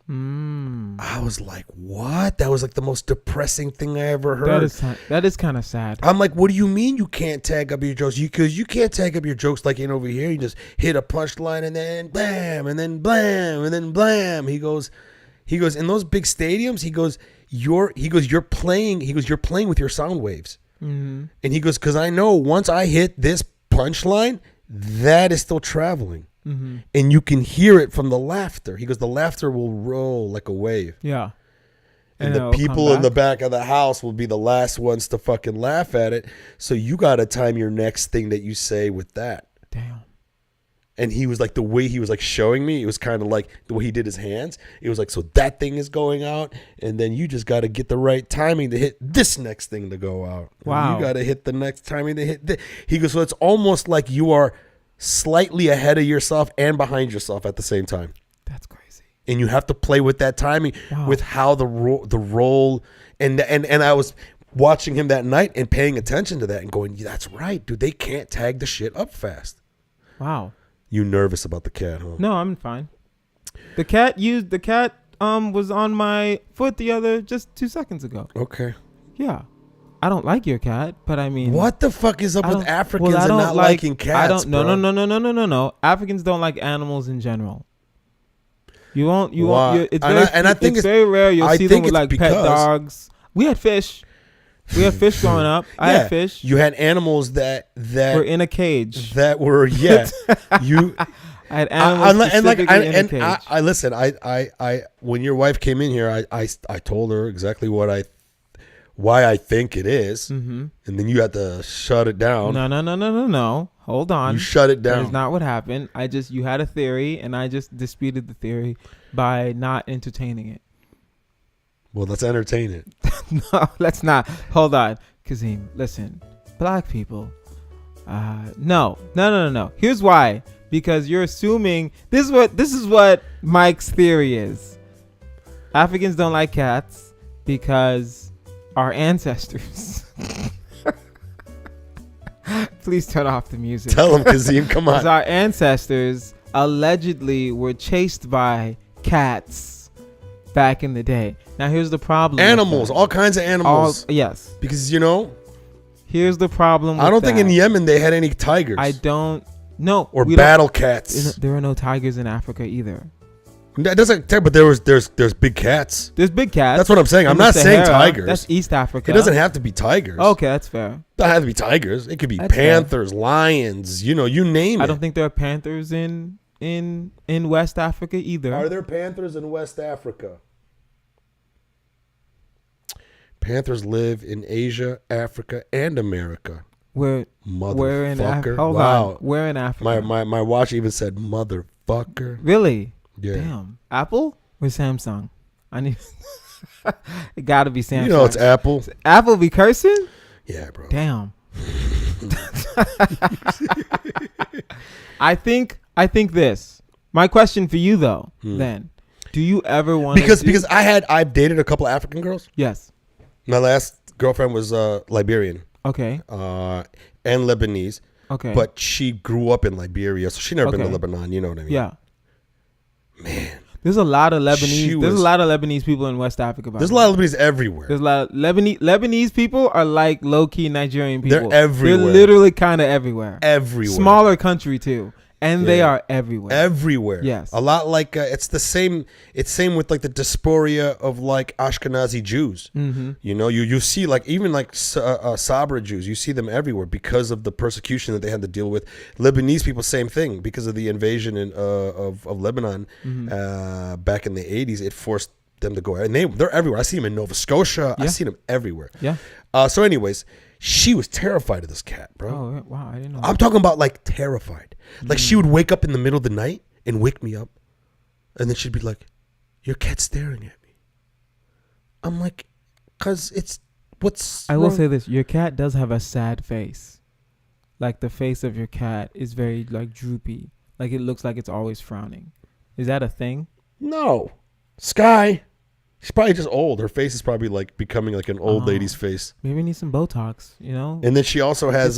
I was like, what? That was like the most depressing thing I ever heard. That is kind of sad. I'm like, what do you mean you can't tag up your jokes? Because you can't tag up your jokes like in over here. You just hit a punchline and then blam, and then blam, and then blam. He goes, in those big stadiums, you're playing with your sound waves. Mm-hmm. And he goes, because I know once I hit this punchline, that is still traveling. Mm-hmm. And you can hear it from the laughter. He goes, the laughter will roll like a wave. Yeah. And the people in the back of the house will be the last ones to fucking laugh at it. So you got to time your next thing that you say with that. Damn. And he was like, the way he was like showing me, it was kind of like the way he did his hands. It was like, so that thing is going out. And then you just got to get the right timing to hit this next thing to go out. Wow. And you got to hit the next timing to hit this. He goes, so it's almost like you are slightly ahead of yourself and behind yourself at the same time. That's crazy. And you have to play with that timing, with how the roll and I was watching him that night and paying attention to that and going, yeah, that's right, dude. They can't tag the shit up fast. Wow. You nervous about the cat, huh? No, I'm fine. The cat was on my foot just 2 seconds ago. Okay. Yeah. I don't like your cat, but I mean, what the fuck is up with Africans and not liking cats? No. Africans don't like animals in general. You won't. I think it's very rare you'll see them with like pet dogs. We had fish. We had fish growing up. I had fish. You had animals that were in a cage. That were you. I had animals in a cage. I listen. I when your wife came in here, I told her exactly why I think it is, and then you had to shut it down. No. Hold on. You shut it down. That is not what happened. You had a theory, and I just disputed the theory by not entertaining it. Well, let's entertain it. No, let's not. Hold on, Kazeem. Listen, black people. No. Here's why. Because you're assuming this is what Mike's theory is. Africans don't like cats because our ancestors. Please turn off the music. Tell them, Kazeem. Come on. Our ancestors allegedly were chased by cats back in the day. Now here's the problem. Animals, all kinds of animals. Yes. Because Here's the problem. I don't think in Yemen they had any tigers. I don't. No. Or battle cats. There are no tigers in Africa either. That doesn't. But there's big cats. There's big cats. That's what I'm saying. I'm not saying tigers. That's East Africa. It doesn't have to be tigers. Okay, that's fair. It doesn't have to be tigers. It could be panthers, lions. You name it. I don't think there are panthers in West Africa either. Are there panthers in West Africa? Panthers live in Asia, Africa, and America. We're in Africa. Hold on. We're in Africa. My watch even said motherfucker. Really? Yeah. Damn. Apple or Samsung? I need. It gotta be Samsung. It's Apple. Apple be cursing? Yeah, bro. Damn. I think this. My question for you though, then, do you ever want because I've dated a couple of African girls. Yes. My last girlfriend was Liberian. Okay. And Lebanese. Okay. But she grew up in Liberia, so she never been to Lebanon. You know what I mean? Yeah. Man. There's a lot of Lebanese. There's a lot of Lebanese people in West Africa. There's a lot of Lebanese everywhere. There's a lot of Lebanese people are like low key Nigerian people. They're everywhere. They're literally kind of everywhere. Everywhere. Smaller country too. And they are everywhere. Everywhere. Yes. A lot like it's the same. It's same with like the diaspora of like Ashkenazi Jews. Mm-hmm. You see like even like Sabra Jews. You see them everywhere because of the persecution that they had to deal with. Lebanese people, same thing, because of the invasion of Lebanon back in the 80s. It forced them to go, and they're everywhere. I see them in Nova Scotia. Yeah. I see them everywhere. Yeah. So, anyways, she was terrified of this cat, bro. Oh wow, I didn't know. I'm talking about like terrified. Like she would wake up in the middle of the night and wake me up, and then she'd be like, "Your cat's staring at me." I'm like, "Cause it's what's." I will say this: your cat does have a sad face. Like the face of your cat is very like droopy. Like it looks like it's always frowning. Is that a thing? No, Sky. She's probably just old. Her face is probably like becoming like an old lady's face. Maybe it needs some Botox, And then she also has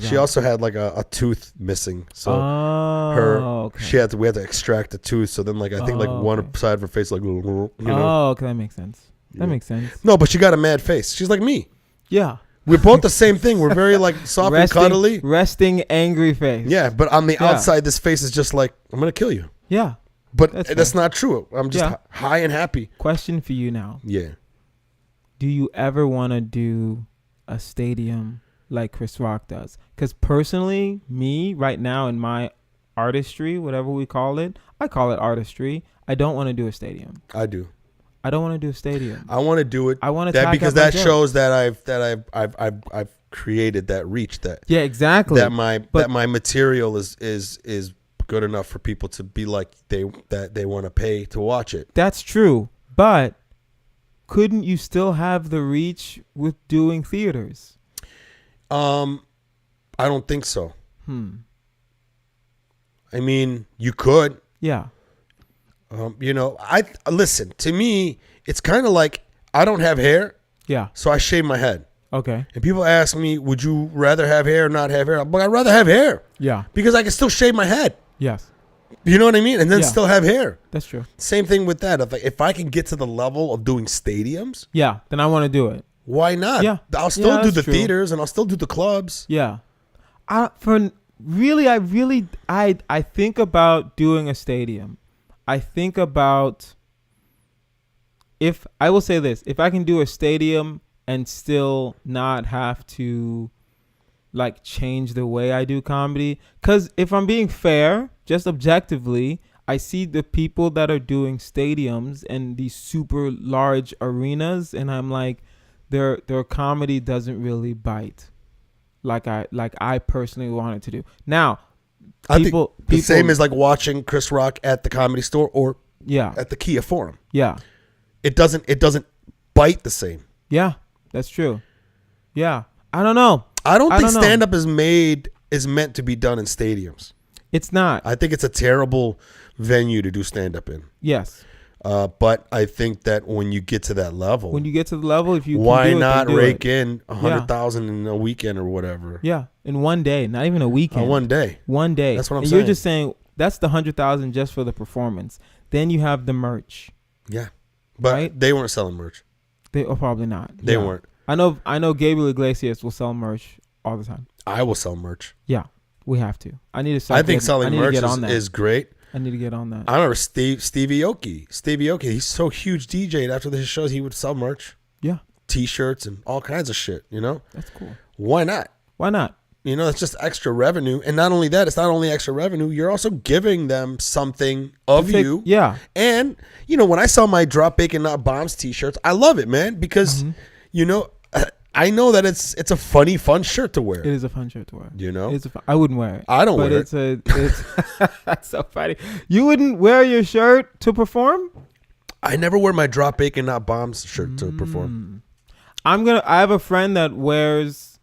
she also had like a tooth missing. So we had to extract a tooth. So then like I think one side of her face like Oh, okay, that makes sense. That makes sense. No, but she got a mad face. She's like me. Yeah. We're both the same thing. We're very like soft and cuddly. Resting angry face. Yeah, but on the outside this face is just like I'm gonna kill you. Yeah. But that's not true. I'm just high and happy. Question for you now. Yeah. Do you ever want to do a stadium like Chris Rock does? Because personally, me right now in my artistry, whatever we call it, I call it artistry. I don't want to do a stadium. I do. I don't want to do a stadium. I want to do it. I want to because that shows that I've created that reach. That exactly. That my material is good enough for people to be like they want to pay to watch it. That's true, but couldn't you still have the reach with doing theaters? I don't think so. I mean, you could. Yeah. I listen, to me, it's kind of like I don't have hair. Yeah. So I shave my head. Okay. And people ask me, would you rather have hair or not have hair? But I'd rather have hair. Yeah. Because I can still shave my head. Yes. You know what I mean? And then still have hair. That's true. Same thing with that. If I can get to the level of doing stadiums. Yeah. Then I want to do it. Why not? Yeah. I'll still do the theaters and I'll still do the clubs. Yeah. I think about doing a stadium. I think about if I can do a stadium and still not have to like change the way I do comedy. Because if I'm being fair, just objectively, I see the people that are doing stadiums and these super large arenas, and I'm like, their comedy doesn't really bite like I personally wanted to do. Now, I think the same as like watching Chris Rock at the Comedy Store or at the Kia Forum. Yeah, it doesn't bite the same. Yeah, that's true. Yeah, I don't know. I don't think stand up is meant to be done in stadiums. It's not. I think it's a terrible venue to do stand up in. Yes. But I think that when you get to that level, if you why can do not it, rake in 100,000 in a weekend or whatever? Yeah, in one day, not even a weekend. One day. That's what I'm saying. You're just saying that's the 100,000 just for the performance. Then you have the merch. Yeah, But right? they weren't selling merch. They probably not. They weren't. I know Gabriel Iglesias will sell merch all the time. I will sell merch. Yeah, we have to. I need to start. I think selling merch is great. I need to get on that. I remember Stevie Aoki. He's so huge DJ. And after the shows, he would sell merch. Yeah. T-shirts and all kinds of shit, you know? That's cool. Why not? Why not? You know, it's just extra revenue. And not only that, it's not only extra revenue, you're also giving them something of you. Yeah. And, you know, when I sell my Drop Bacon Not Bombs T-shirts, I love it, man, because, you know, I know that it's a funny, fun shirt to wear. It is a fun shirt to wear. You know? I wouldn't wear it. I don't wear it. It's that's so funny. You wouldn't wear your shirt to perform? I never wear my Drop Bacon Not Bombs shirt to perform. I have a friend that wears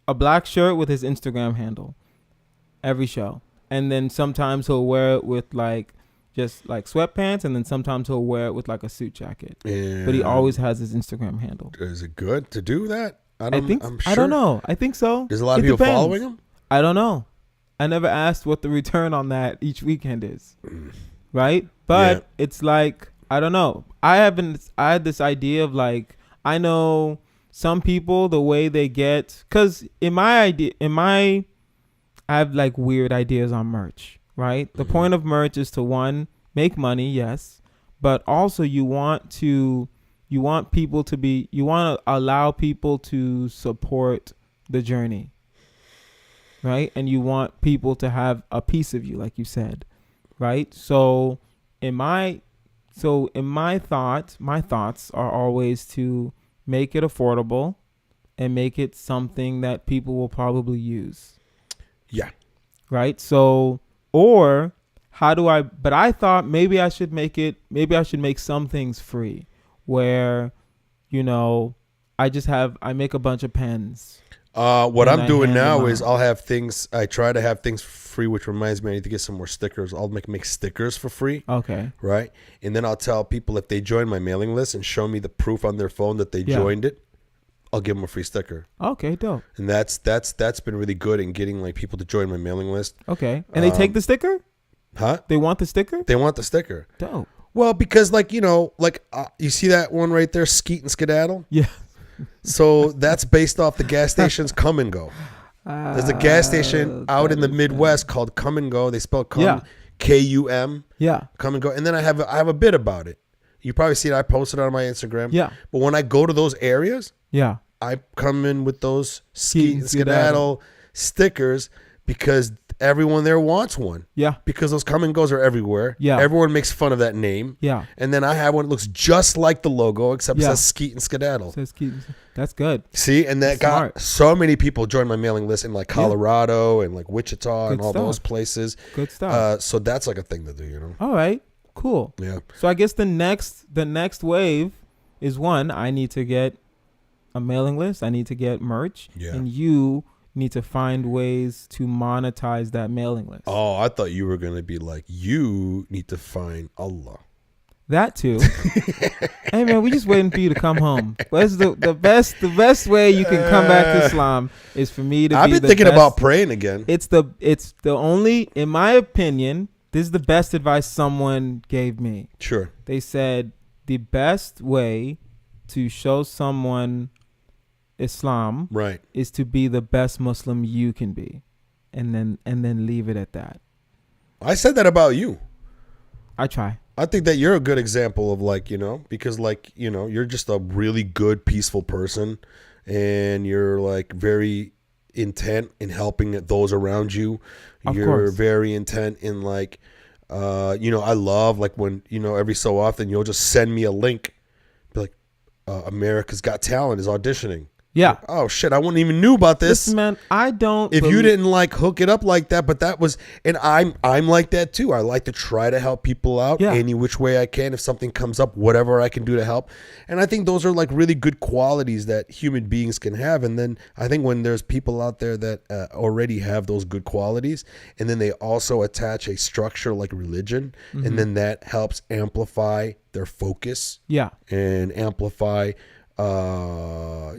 a black shirt with his Instagram handle every show. And then sometimes he'll wear it with just sweatpants, and then sometimes he'll wear it with a suit jacket. Yeah. But he always has his Instagram handle. Is it good to do that? I'm sure. I don't know. I think so. There's a lot of people following him? I don't know. I never asked what the return on that each weekend is. Right? But it's I don't know. I had this idea of I know some people, the way they get, because I have weird ideas on merch, right? The point of merch is to, one, make money, yes, but also you want to allow people to support the journey, right? And you want people to have a piece of you, like you said, right? So my thoughts are always to make it affordable and make it something that people will probably use. Yeah. Right? So, but I thought maybe I should make some things free where, I make a bunch of pens. What I'm doing now is I try to have things free, which reminds me I need to get some more stickers. I'll make stickers for free. Okay. Right? And then I'll tell people if they join my mailing list and show me the proof on their phone that they joined it, I'll give them a free sticker. Okay, dope. And that's been really good in getting people to join my mailing list. Okay. And they take the sticker? Huh? They want the sticker? They want the sticker. Dope. Well, because you see that one right there, Skeet and Skedaddle? Yeah. So that's based off the gas station's Come and Go. There's a gas station out in the Midwest called Come and Go. They spell Come, K-U-M. Yeah. Come and Go. And then I have a bit about it. You probably see it. I posted it on my Instagram. Yeah. But when I go to those areas, yeah, I come in with those Skeet and Skedaddle stickers because everyone there wants one. Yeah. Because those Come and Goes are everywhere. Yeah. Everyone makes fun of that name. Yeah. And then I have one that looks just like the logo, except it says Skeet and Skedaddle. Says Skeet. That's good. See, and that got so many people join my mailing list in Colorado and Wichita and all those places. Good stuff. So that's a thing to do, All right. Cool. Yeah. So I guess the next wave is, one, I need to get a mailing list. I need to get merch. Yeah. And you need to find ways to monetize that mailing list. Oh, I thought you were going to be you need to find Allah. That too. Hey man, we just waiting for you to come home. What's the best way you can come back to Islam is for me to I've been thinking about praying again. It's the only, in my opinion, this is the best advice someone gave me. Sure. They said the best way to show someone Islam is to be the best Muslim you can be, and then leave it at that. I said that about you. I try. I think that you're a good example of because you're just a really good, peaceful person, and you're very intent in helping those around you. You're very intent in I love when every so often you'll just send me a link, be America's Got Talent is auditioning. Yeah. Oh shit! I wouldn't even knew about this. Listen, man, I don't. If you didn't hook it up like that, but that was, and I'm like that too. I like to try to help people out any which way I can. If something comes up, whatever I can do to help. And I think those are really good qualities that human beings can have. And then I think when there's people out there that already have those good qualities, and then they also attach a structure like religion, and then that helps amplify their focus. Yeah. And amplify. How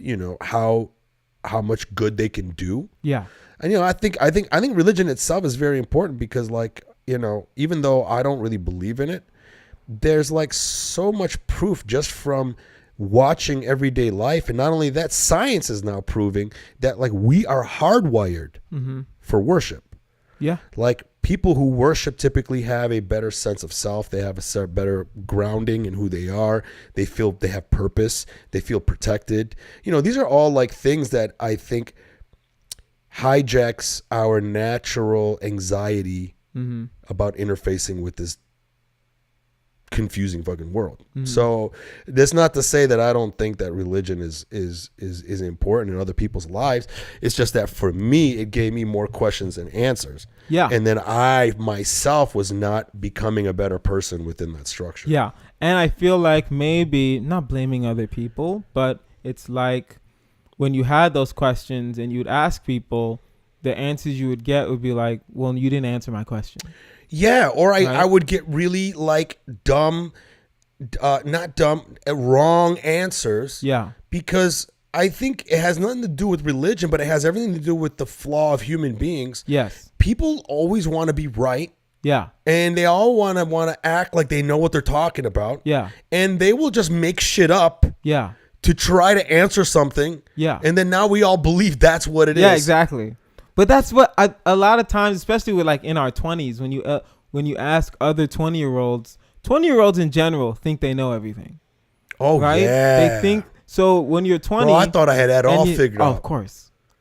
much good they can do. Yeah. And I think religion itself is very important because even though I don't really believe in it, there's like so much proof just from watching everyday life. And not only that, science is now proving that like we are hardwired for worship. Yeah. Like people who worship typically have a better sense of self. They have a better grounding in who they are. They feel they have purpose. They feel protected. You know, these are all like things that I think hijacks our natural anxiety about interfacing with this confusing fucking world. So that's not to say that I don't think that religion is important in other people's lives. It's just that for me, it gave me more questions than answers. Yeah. And then I myself was not becoming a better person within that structure. Yeah. And I feel like maybe not blaming other people, but it's like when you had those questions and you'd ask people, the answers you would get would be like, well, you didn't answer my question. Yeah, or Right? I would get really like dumb, wrong answers. Yeah. Because I think it has nothing to do with religion, but it has everything to do with the flaw of human beings. Yes. People always want to be right, Yeah. and they all want to act like they know what they're talking about. Yeah. And they will just make shit up Yeah. to try to answer something. Yeah. And then now we all believe that's what it is. Yeah, exactly. But that's what a lot of times, especially with like in our 20s, when you ask other 20-year-olds in general think they know everything. Oh, Right? yeah. They think so when you're 20. Bro, I thought I had that all figured out.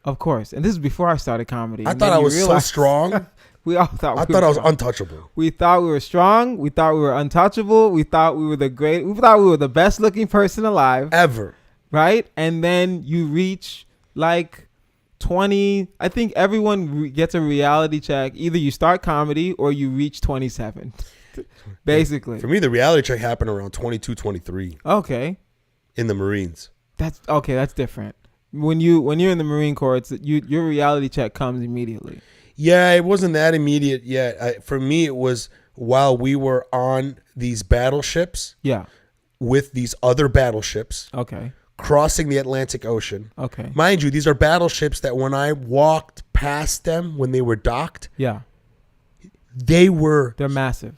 Of course. And this is before I started comedy. I And thought then I you was so realize- strong. We all thought I we thought I were was strong. untouchable. We thought we were strong. We thought we were untouchable. We thought we were we thought we were the best looking person alive. Ever. Right? And then you reach like 20. I think everyone gets a reality check. Either you start comedy or you reach 27. Basically. For me, the reality check happened around 22, 23 Okay. in the Marines. That's okay. That's different. When you're in the Marine Corps, your reality check comes immediately. Yeah, it wasn't that immediate yet. For me, it was while we were on these battleships Yeah. with these other battleships Okay. crossing the Atlantic Ocean. Okay. Mind you, these are battleships that when I walked past them when they were docked, Yeah. they're Massive.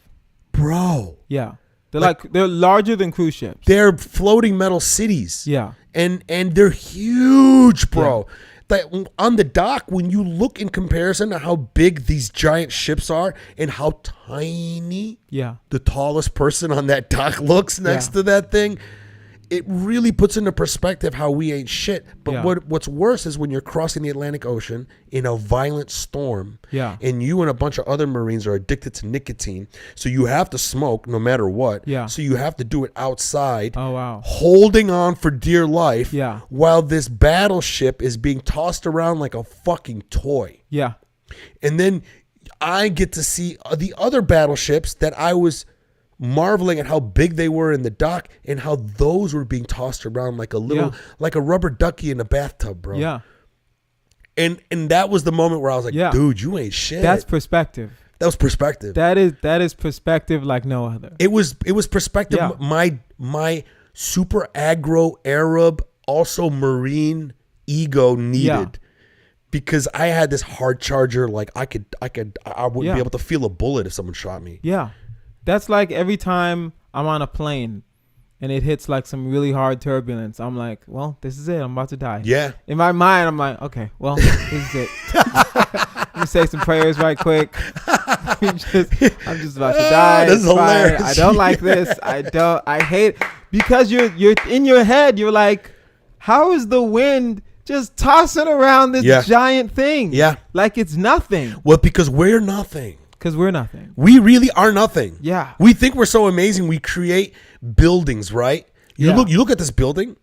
bro. Yeah. They're larger than cruise ships. They're floating metal cities. Yeah. And they're huge, bro. That on the dock, when you look in comparison to how big these giant ships are and how tiny Yeah. the tallest person on that dock looks next to that thing, it really puts into perspective how we ain't shit. But Yeah. what's worse is when you're crossing the Atlantic Ocean in a violent storm, Yeah. and you and a bunch of other Marines are addicted to nicotine, so you have to smoke no matter what. Yeah. So you have to do it outside, Oh, wow. holding on for dear life, Yeah. while this battleship is being tossed around like a fucking toy. Yeah. And then I get to see the other battleships that I was marveling at how big they were in the dock and how those were being tossed around like a little, like a rubber ducky in a bathtub, bro. Yeah. And that was the moment where I was like, dude, you ain't shit. That's perspective. That was perspective. That is perspective like no other. It was perspective. Yeah. My super aggro Arab, also Marine ego needed. Because I had this hard charger, like I wouldn't be able to feel a bullet if someone shot me. Yeah. That's like every time I'm on a plane and it hits like some really hard turbulence, I'm like, well, this is it. I'm about to die. Yeah. In my mind, I'm like, okay, well, this is it. Let me say some prayers right quick. I'm just about to die. This is It's fine. hilarious. I don't like this. I hate it. Because you're in your head, you're like, how is the wind just tossing around this giant thing? Yeah. Like it's nothing. Well, because we're nothing. Because we're nothing. We really are nothing. Yeah. We think we're so amazing. We create buildings, right? You look at this building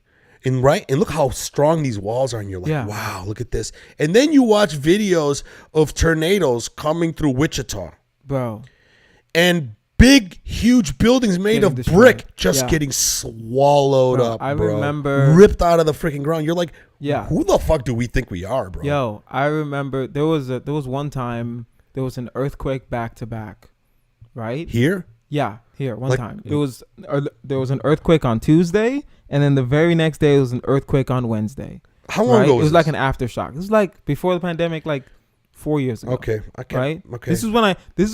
and look how strong these walls are, and you're like, wow, look at this. And then you watch videos of tornadoes coming through Wichita. Bro. And big, huge buildings made Getting of destroyed. brick just getting swallowed up, I bro. remember ripped out of the freaking ground. You're like, Yeah. who the fuck do we think we are, bro? Yo, I remember there was one time there was an earthquake back to back, right? Here? Yeah, here one time. There was an earthquake on Tuesday, and then the very next day it was an earthquake on Wednesday. How long ago was it was this? like an aftershock. This was like before the pandemic, like 4 years ago. Okay. Right? Okay. This is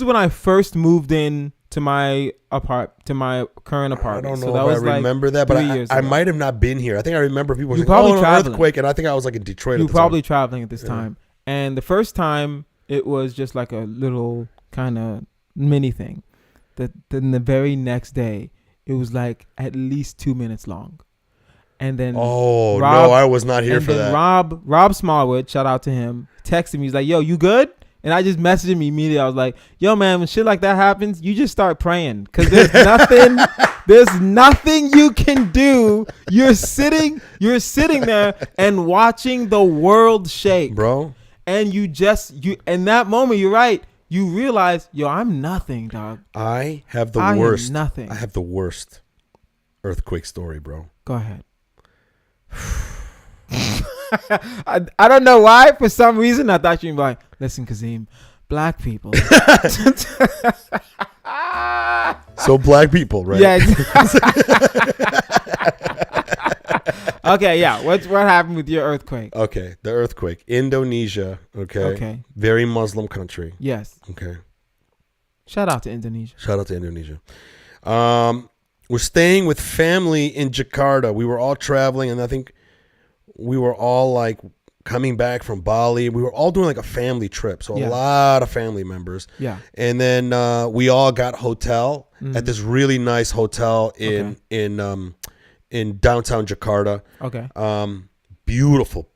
when I first moved in to my current apartment. I don't know so that if was I remember that, but 3 years I ago. might have not been here. I think I remember people saying, probably "Oh, an traveling. earthquake," and I think I was like in Detroit. You at the were probably time. traveling at this time. And the first time, it was just like a little kind of mini thing. Then the very next day, it was like at least 2 minutes long. And then Oh Rob, no, I was not here and for then that. Rob Smallwood, shout out to him, texted me. He's like, "Yo, you good?" And I just messaged him immediately. I was like, "Yo, man, when shit like that happens, you just start praying because there's nothing, there's nothing you can do. You're sitting there and watching the world shake, Bro. And you in that moment, you're right. You realize, yo, I'm nothing, dog. I have the I am worst. nothing. I have the worst earthquake story, bro. Go ahead. I don't know why. For some reason, I thought you'd be like, "Listen, Kazeem, black people." So black people, right? Yeah. Okay, yeah. What happened with your earthquake? Okay, the earthquake, Indonesia. Okay. Okay. Very Muslim country. Yes. Okay. Shout out to Indonesia. Shout out to Indonesia. We're staying with family in Jakarta. We were all traveling, and I think we were all like coming back from Bali. We were all doing like a family trip, so a lot of family members. Yeah. And then we all got hotel at this really nice hotel in downtown Jakarta. Okay. Beautiful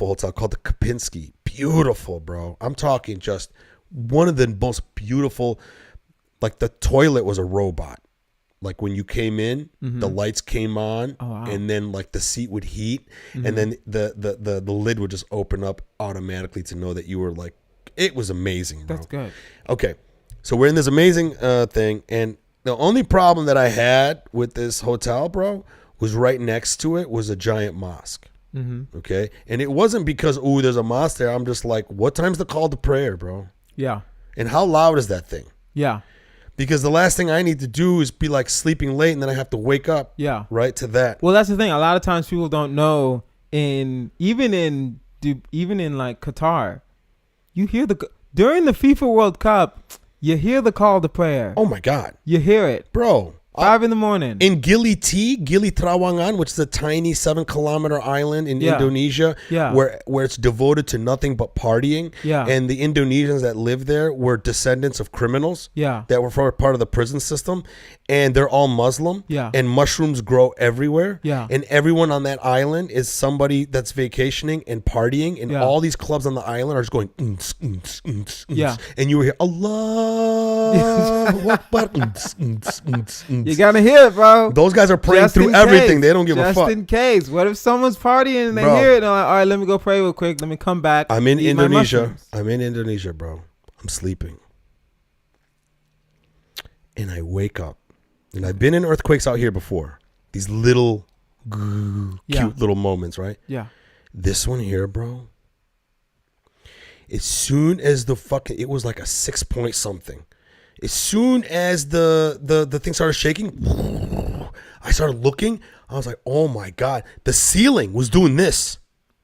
hotel called the Kapinski. Beautiful, bro. I'm talking just one of the most beautiful. Like the toilet was a robot. Like when you came in, the lights came on, and then like the seat would heat, and then the lid would just open up automatically to know that you were like, it was amazing, bro. That's good. Okay, so we're in this amazing thing, and the only problem that I had with this hotel, bro, was right next to it was a giant mosque. Okay, and it wasn't because there's a mosque there. I'm just like, what time's the call to prayer, bro? Yeah. And how loud is that thing? Yeah. Because the last thing I need to do is be like sleeping late and then I have to wake up. Yeah. Right to that. Well, that's the thing. A lot of times people don't know. Even in like Qatar, you hear during the FIFA World Cup, you hear the call to prayer. Oh my God. You hear it, bro. 5 in the morning. In Gili Trawangan, which is a tiny 7-kilometer island in Indonesia, where it's devoted to nothing but partying. Yeah. And the Indonesians that live there were descendants of criminals. Yeah. That were part of the prison system, and they're all Muslim. Yeah. And mushrooms grow everywhere. Yeah. And everyone on that island is somebody that's vacationing and partying, and all these clubs on the island are just going. Yeah. And you will hear Allah Akbar. You gotta hear it, bro. Those guys are praying Just through in everything. case. They don't give a fuck. Just in case. What if someone's partying and they Bro. hear it and they're like, all right, let me go pray real quick. Let me come back. I'm in eat my Indonesia. mushrooms. I'm in Indonesia, bro. I'm sleeping. And I wake up. And I've been in earthquakes out here before. These little cute little moments, right? Yeah. This one here, bro. As soon as it was like a 6-point something. As soon as the thing started shaking, I started looking. I was like, oh my God. The ceiling was doing this.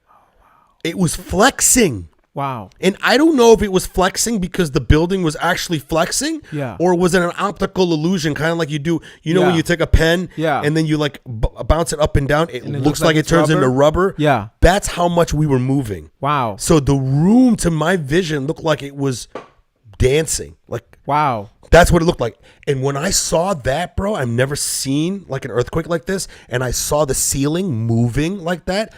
Oh, wow. It was flexing. Wow. And I don't know if it was flexing because the building was actually flexing, or was it an optical illusion, kind of like you do, when you take a pen and then you like bounce it up and down, it looks like it turns into rubber. Yeah. That's how much we were moving. Wow. So the room to my vision looked like it was dancing. Like, wow. That's what it looked like. And when I saw that, bro, I've never seen like an earthquake like this. And I saw the ceiling moving like that.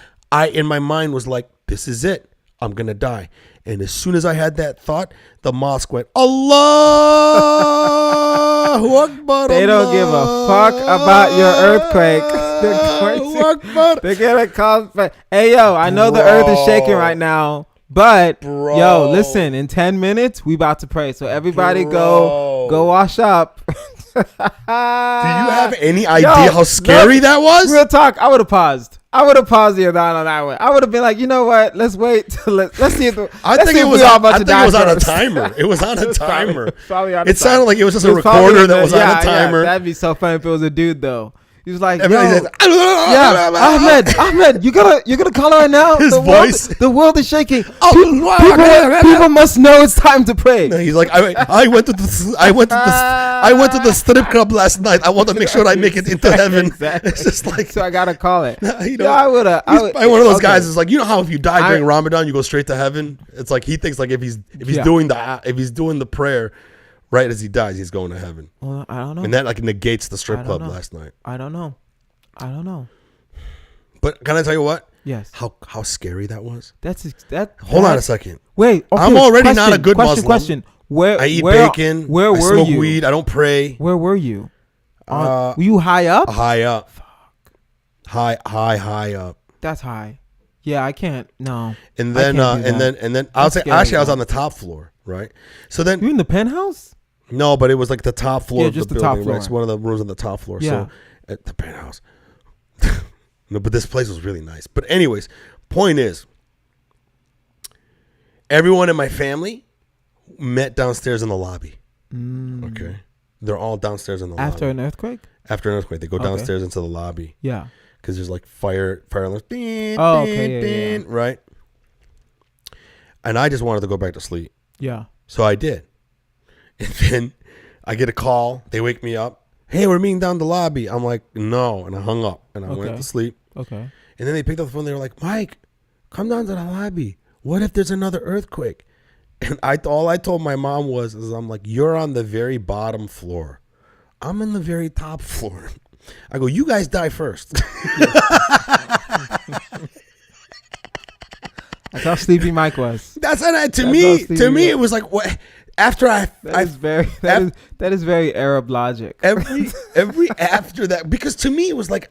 In my mind was like, this is it. I'm going to die. And as soon as I had that thought, the mosque went, Allahu Akbar. They don't give a fuck about your earthquake. They're going to call. Hey, yo, I know the earth is shaking right now. But, yo, listen, in 10 minutes, we about to pray. So everybody go wash up. Do you have any idea how scary that was? Real talk, I would have paused. I would have paused the down on that one. I would have been like, you know what? Let's wait. Let's see if I think it was on a timer. It was on a timer. It sounded like it was just a recorder that was on a timer. Yeah, that'd be so funny if it was a dude, though. He was like, Everybody yo, says, Ahmed, you gonna call her now? His Voice, the world is shaking. People must know it's time to pray. No, he's like, I went to the strip club last night. I want to make sure I make it into heaven. Exactly. It's just like, So I gotta call it. you know, Yeah, I would. He's one of those guys. Is like, you know how if you die during Ramadan, you go straight to heaven. It's like he thinks like if he's doing the prayer right as he dies, he's going to heaven. Well, I don't know. And that like negates the strip club last night. I don't know. But can I tell you what? Yes. How scary that was? Hold on a second. Wait. Okay, I'm already not a good Muslim. Question. I eat bacon. Where I were smoke you? weed. I don't pray. Where were you? Were you high up? High up. Fuck. High up. That's high. Yeah, I can't. No. And then I was actually I was on the top floor, right? So then you in the penthouse? No, but it was like the top floor of just the the building. top floor. Right? It's one of the rooms on the top floor. Yeah. So at the penthouse. No, but this place was really nice. But anyways, point is, everyone in my family met downstairs in the lobby. Okay. They're all downstairs in the lobby. After an earthquake? After an earthquake. They go downstairs into the lobby. Yeah. Because there's like fire alarms. Yeah. Right? And I just wanted to go back to sleep. Yeah. So I did. And then I get a call. They wake me up. Hey, we're meeting down the lobby. I'm like, no. And I hung up. And I went to sleep. Okay. And then they picked up the phone. They were like, Mike, come down to the lobby. What if there's another earthquake? And all I told my mom was, I'm like, you're on the very bottom floor. I'm in the very top floor. I go, you guys die first. That's how sleepy Mike was. To me, it was like, what? After that is very Arab logic. Every after that, because to me it was like,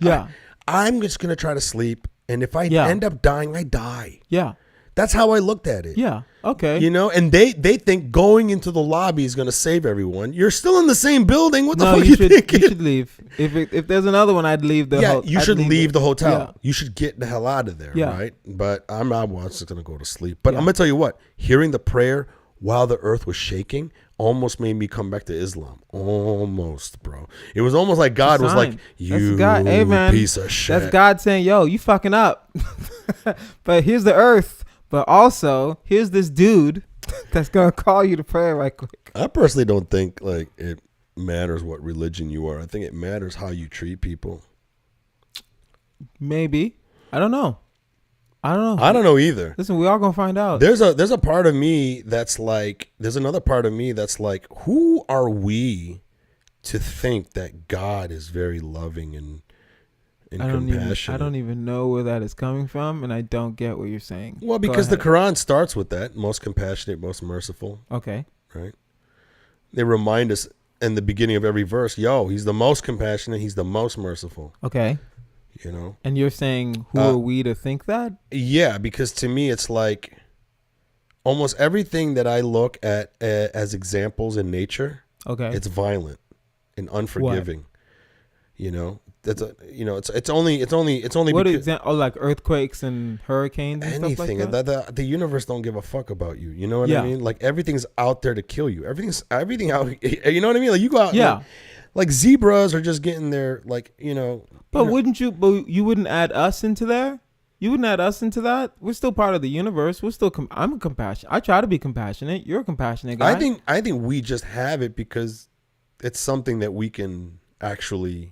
I'm just gonna try to sleep, and if I end up dying, I die. Yeah, that's how I looked at it. Yeah, okay. You know, and they think going into the lobby is gonna save everyone. You're still in the same building. What the fuck you thinking? You should leave. If there's another one, I'd leave the hotel. You should leave the hotel. Yeah. You should get the hell out of there, right? But I'm just gonna go to sleep. But I'm gonna tell you what, hearing the prayer while the earth was shaking almost made me come back to Islam. Almost, bro. It was almost like God was like, you piece of shit. That's God saying, yo, you fucking up. But here's the earth. But also, here's this dude that's going to call you to prayer right quick. I personally don't think like it matters what religion you are. I think it matters how you treat people. Maybe. I don't know. I don't know either. Listen, we all gonna find out. There's a part of me that's like, there's another part of me that's like, who are we to think that God is very loving and compassionate? I don't even know where that is coming from, and I don't get what you're saying. Well, because the Quran starts with that, most compassionate, most merciful. Okay. Right? They remind us in the beginning of every verse, yo, he's the most compassionate, he's the most merciful. Okay. You know? And you're saying, who are we to think that? Yeah, because to me, it's like almost everything that I look at as examples in nature, it's violent and unforgiving. What? You know? It's only what example? Like earthquakes and hurricanes and anything. Stuff like that? The universe don't give a fuck about you. You know what I mean? Like everything's out there to kill you. Everything out. You know what I mean? Like you go out. Like zebras are just getting there. Like But wouldn't you? But you wouldn't add us into there. You wouldn't add us into that. We're still part of the universe. We're still. I'm a compassionate. I try to be compassionate. You're a compassionate guy. I think we just have it because it's something that we can actually.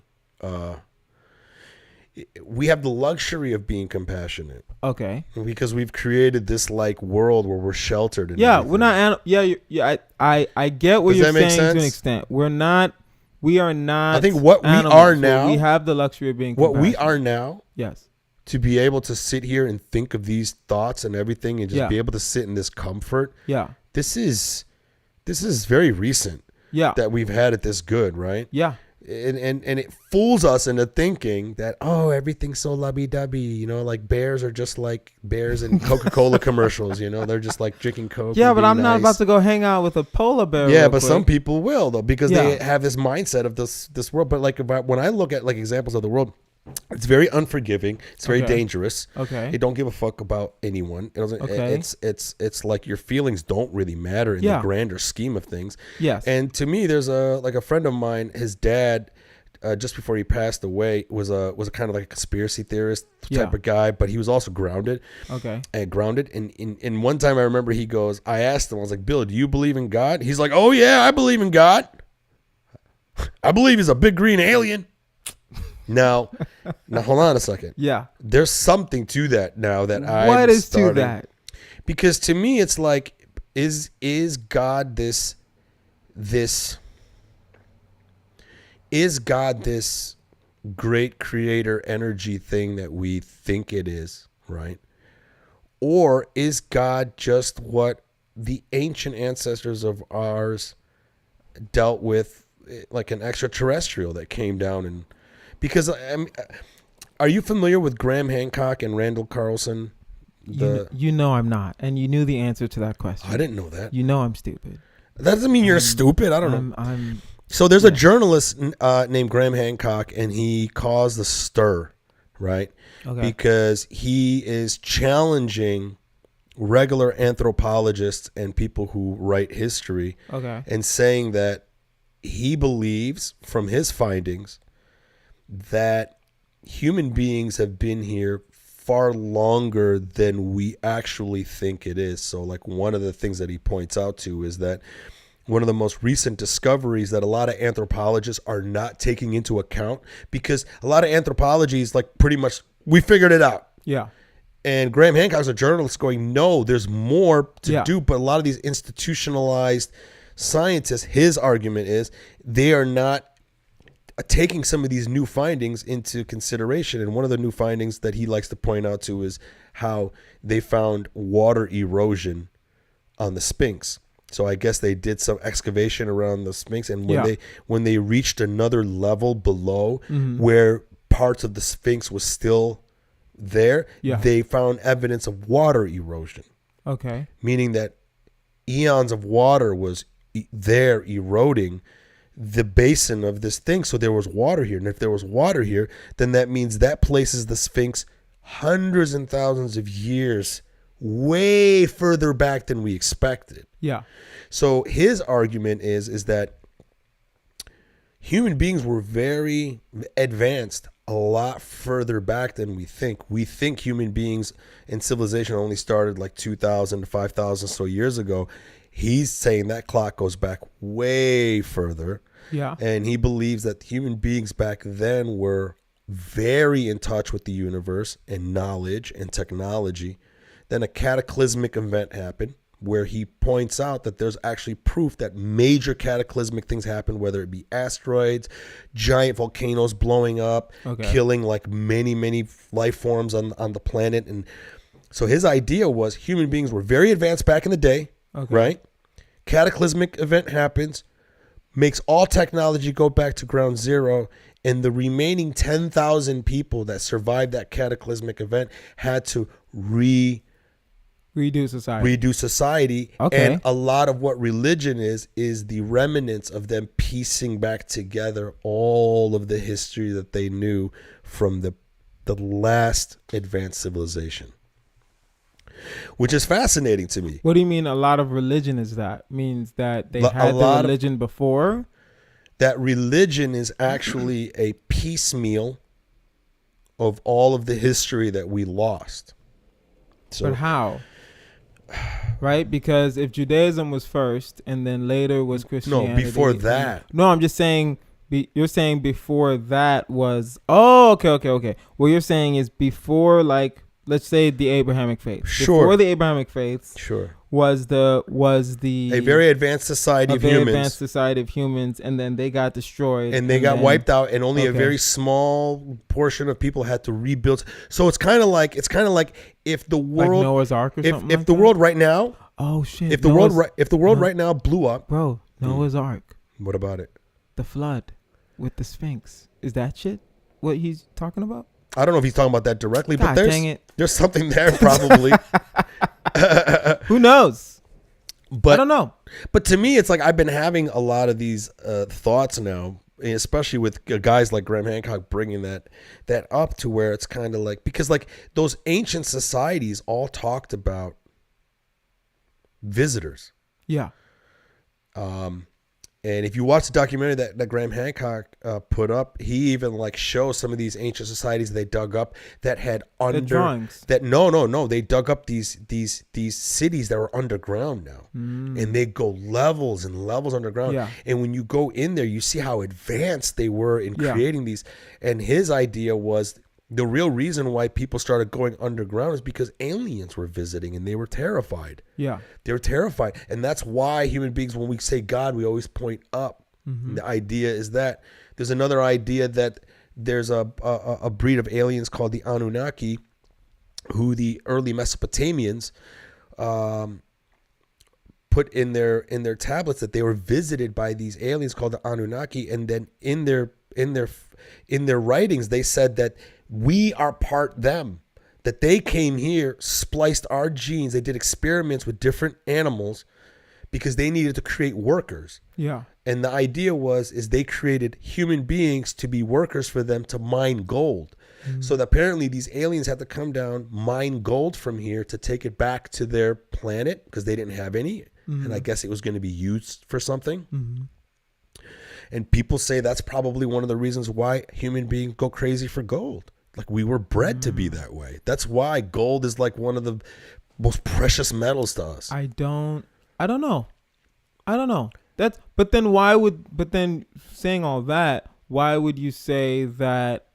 We have the luxury of being compassionate. Okay. Because we've created this like world where we're sheltered. And everything. We're not. I get what you're saying to an extent. We're not. We are not. I think what animals, we are now. We have the luxury of being compassionate. What we are now. Yes. To be able to sit here and think of these thoughts and everything, and just be able to sit in this comfort. Yeah. This is very recent. Yeah. That we've had it this good, right? Yeah. And it fools us into thinking that everything's so lovey-dovey, like bears are just like bears in Coca-Cola commercials, they're just like drinking Coke. Yeah, but I'm not about to go hang out with a polar bear. Yeah, but some people will though, because they have this mindset of this world. But like when I look at like examples of the world, it's very unforgiving. It's very dangerous. Okay. It don't give a fuck about anyone. It's like your feelings don't really matter in the grander scheme of things. Yes. And to me, there's a friend of mine, his dad just before he passed away, was a kind of like a conspiracy theorist type Yeah. of guy, but he was also grounded. Okay. And grounded. And in one time I remember he goes, I asked him, I was like, Bill, do you believe in God? He's like, oh yeah, I believe in God. I believe he's a big green alien. Now hold on a second. Yeah. There's something to that now that I What is to that? Because to me it's like, is God this is God this great creator energy thing that we think it is, right? Or is God just what the ancient ancestors of ours dealt with, like an extraterrestrial that came down? And because are you familiar with Graham Hancock and Randall Carlson? You know I'm not, and you knew the answer to that question. I didn't know that. You know I'm stupid. That doesn't mean you're stupid. I don't know. I'm So there's a journalist named Graham Hancock, and he caused a stir, right? Okay. Because he is challenging regular anthropologists and people who write history, Okay. and saying that he believes from his findings that human beings have been here far longer than we actually think it is. So like one of the things that he points out to is that one of the most recent discoveries that a lot of anthropologists are not taking into account, because a lot of anthropology is like pretty much, we figured it out. Yeah. And Graham Hancock's a journalist going, no, there's more to do. But a lot of these institutionalized scientists, his argument is they are not taking some of these new findings into consideration. And one of the new findings that he likes to point out to is how they found water erosion on the Sphinx. So I guess they did some excavation around the Sphinx, and when they reached another level below where parts of the Sphinx was still there, they found evidence of water erosion. Okay. Meaning that eons of water was there eroding the basin of this thing. So there was water here. And if there was water here, then that means that places the Sphinx hundreds and thousands of years way further back than we expected. Yeah. So his argument is that human beings were very advanced a lot further back than we think. We think human beings and civilization only started like 2,000 to 5,000 so years ago. He's saying that clock goes back way further. Yeah. And he believes that human beings back then were very in touch with the universe and knowledge and technology. Then a cataclysmic event happened where he points out that there's actually proof that major cataclysmic things happen, whether it be asteroids, giant volcanoes blowing up, killing like many, many life forms on the planet. And so his idea was human beings were very advanced back in the day, right? Cataclysmic event happens, makes all technology go back to ground zero, and the remaining 10,000 people that survived that cataclysmic event had to redo society. And a lot of what religion is the remnants of them piecing back together all of the history that they knew from the last advanced civilization, which is fascinating to me. What do you mean a lot of religion is that? Means that they had the religion before? That religion is actually a piecemeal of all of the history that we lost. So, but how? Right? Because if Judaism was first and then later was Christianity. No, before that. No, I'm just saying, you're saying before that was, okay. What you're saying is before, like, let's say the Abrahamic faith. Sure. Before the Abrahamic faith. Sure. Was a very advanced society of humans. Advanced society of humans, and then they got destroyed. And they got wiped out, and only a very small portion of people had to rebuild. So it's kind of like if the world, like Noah's Ark or something. If the world right now, oh shit, if the world right now blew up, bro, Noah's Ark. What about it? The flood with the Sphinx. Is that shit what he's talking about? I don't know if he's talking about that directly, God, but there's something there probably. Who knows? But I don't know. But to me, it's like I've been having a lot of these thoughts now, especially with guys like Graham Hancock bringing that up to where it's kind of like, because like those ancient societies all talked about visitors. Yeah. And if you watch the documentary that Graham Hancock put up, he even like shows some of these ancient societies they dug up that had The drawings. that no they dug up these cities that were underground now, and they go levels and levels underground. Yeah. And when you go in there, you see how advanced they were in Yeah. creating these. And his idea was the real reason why people started going underground is because aliens were visiting and they were terrified. Yeah. They were terrified. And that's why human beings, when we say God, we always point up. Mm-hmm. The idea is that there's another idea that there's a breed of aliens called the Anunnaki, who the early Mesopotamians put in their tablets that they were visited by these aliens called the Anunnaki. And then in their writings, they said that we are part them, that they came here, spliced our genes. They did experiments with different animals because they needed to create workers. Yeah. And the idea is they created human beings to be workers for them to mine gold. So that apparently these aliens had to come down, mine gold from here to take it back to their planet because they didn't have any. And I guess it was going to be used for something. And people say that's probably one of the reasons why human beings go crazy for gold. Like we were bred to be that way. That's why gold is like one of the most precious metals to us. I don't know. But then saying all that, why would you say that,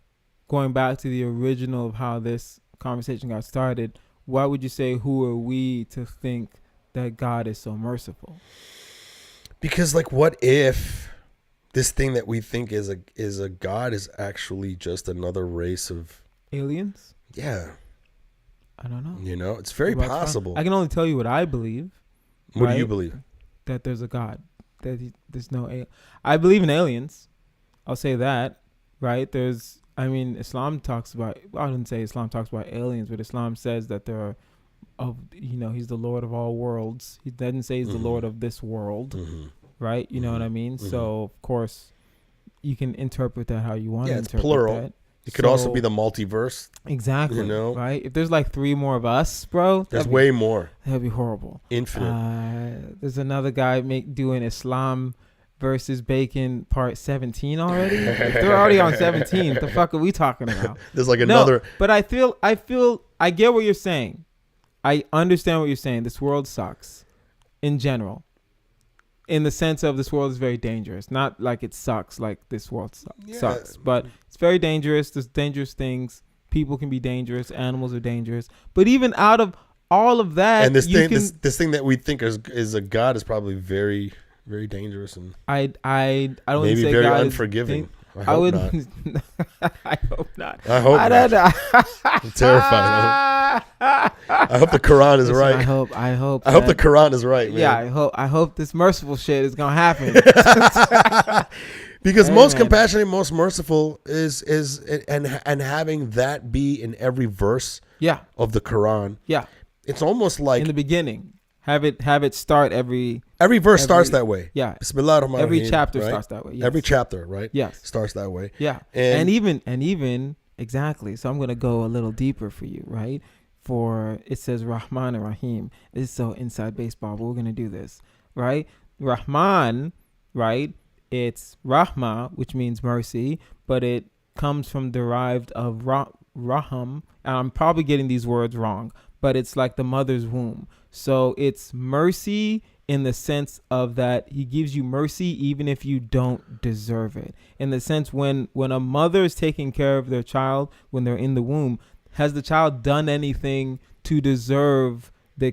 going back to the original of how this conversation got started, why would you say, who are we to think that God is so merciful? Because like, what if this thing that we think is a God is actually just another race of aliens? Yeah. I don't know. You know, it's very Well, possible. I can only tell you what I believe. What do you right? believe? That there's a God. There's no I believe in aliens. I'll say that, right? Islam talks about, I wouldn't say Islam talks about aliens, but Islam says that there are, he's the Lord of all worlds. He doesn't say he's the Lord of this world, right? You know what I mean? So, of course, you can interpret that how you want to interpret plural. that. It could also be the multiverse. Exactly. You know? Right? If there's like 3 more of us, bro. There's way more. That'd be horrible. Infinite. There's another guy doing Islam versus Bacon part 17 already. If they're already on 17. What the fuck are we talking about? There's like another. No, but I get what you're saying. I understand what you're saying. This world sucks in general. In the sense of this world is very dangerous. Not like it sucks like this world sucks. But it's very dangerous. There's dangerous things. People can be dangerous. Animals are dangerous. But even out of all of that, and this thing that we think is a God is probably very, very dangerous, and I don't maybe say very God unforgiving. I hope would not. I hope not. I hope not. I'm terrified. I hope the Quran is right. I hope the Quran is right, man. Yeah, I hope this merciful shit is gonna happen. Because most compassionate, most merciful is and having that be in every verse of the Quran. Yeah. It's almost like in the beginning. Have it start every verse starts that way. Yeah. Bismillah ar-Rahman every ar-Rahim, chapter right? starts that way. Yes. Every chapter, right? Yes. Starts that way. Yeah. And even exactly. So I'm gonna go a little deeper for you, right? For it says Rahman and Rahim. This is so inside baseball, but we're gonna do this, right? Rahman, right? It's Rahma, which means mercy, but it comes from derived of Raham. And I'm probably getting these words wrong, but it's like the mother's womb. So it's mercy in the sense of that he gives you mercy even if you don't deserve it. In the sense when a mother is taking care of their child when they're in the womb, has the child done anything to deserve the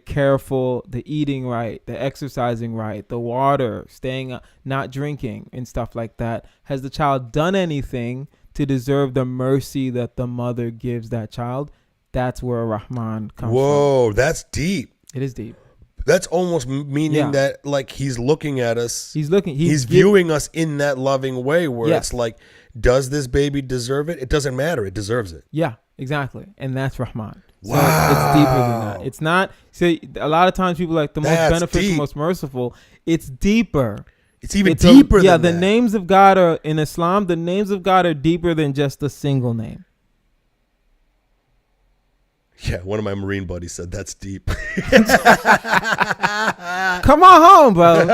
eating right, the exercising right, the water, staying, not drinking and stuff like that? Has the child done anything to deserve the mercy that the mother gives that child? That's where Rahman comes from. Whoa, that's deep. It is deep. That's almost meaning that like he's looking at us. He's looking. He's viewing us in that loving way where it's like, does this baby deserve it? It doesn't matter. It deserves it. Yeah, exactly. And that's Rahman. So wow. It's deeper than that. It's not. See, a lot of times people are like the most beneficial, deep. most merciful. It's deeper. It's even deeper than that. The names of God are in Islam. The names of God are deeper than just a single name. Yeah, one of my Marine buddies said that's deep. Come on home, bro.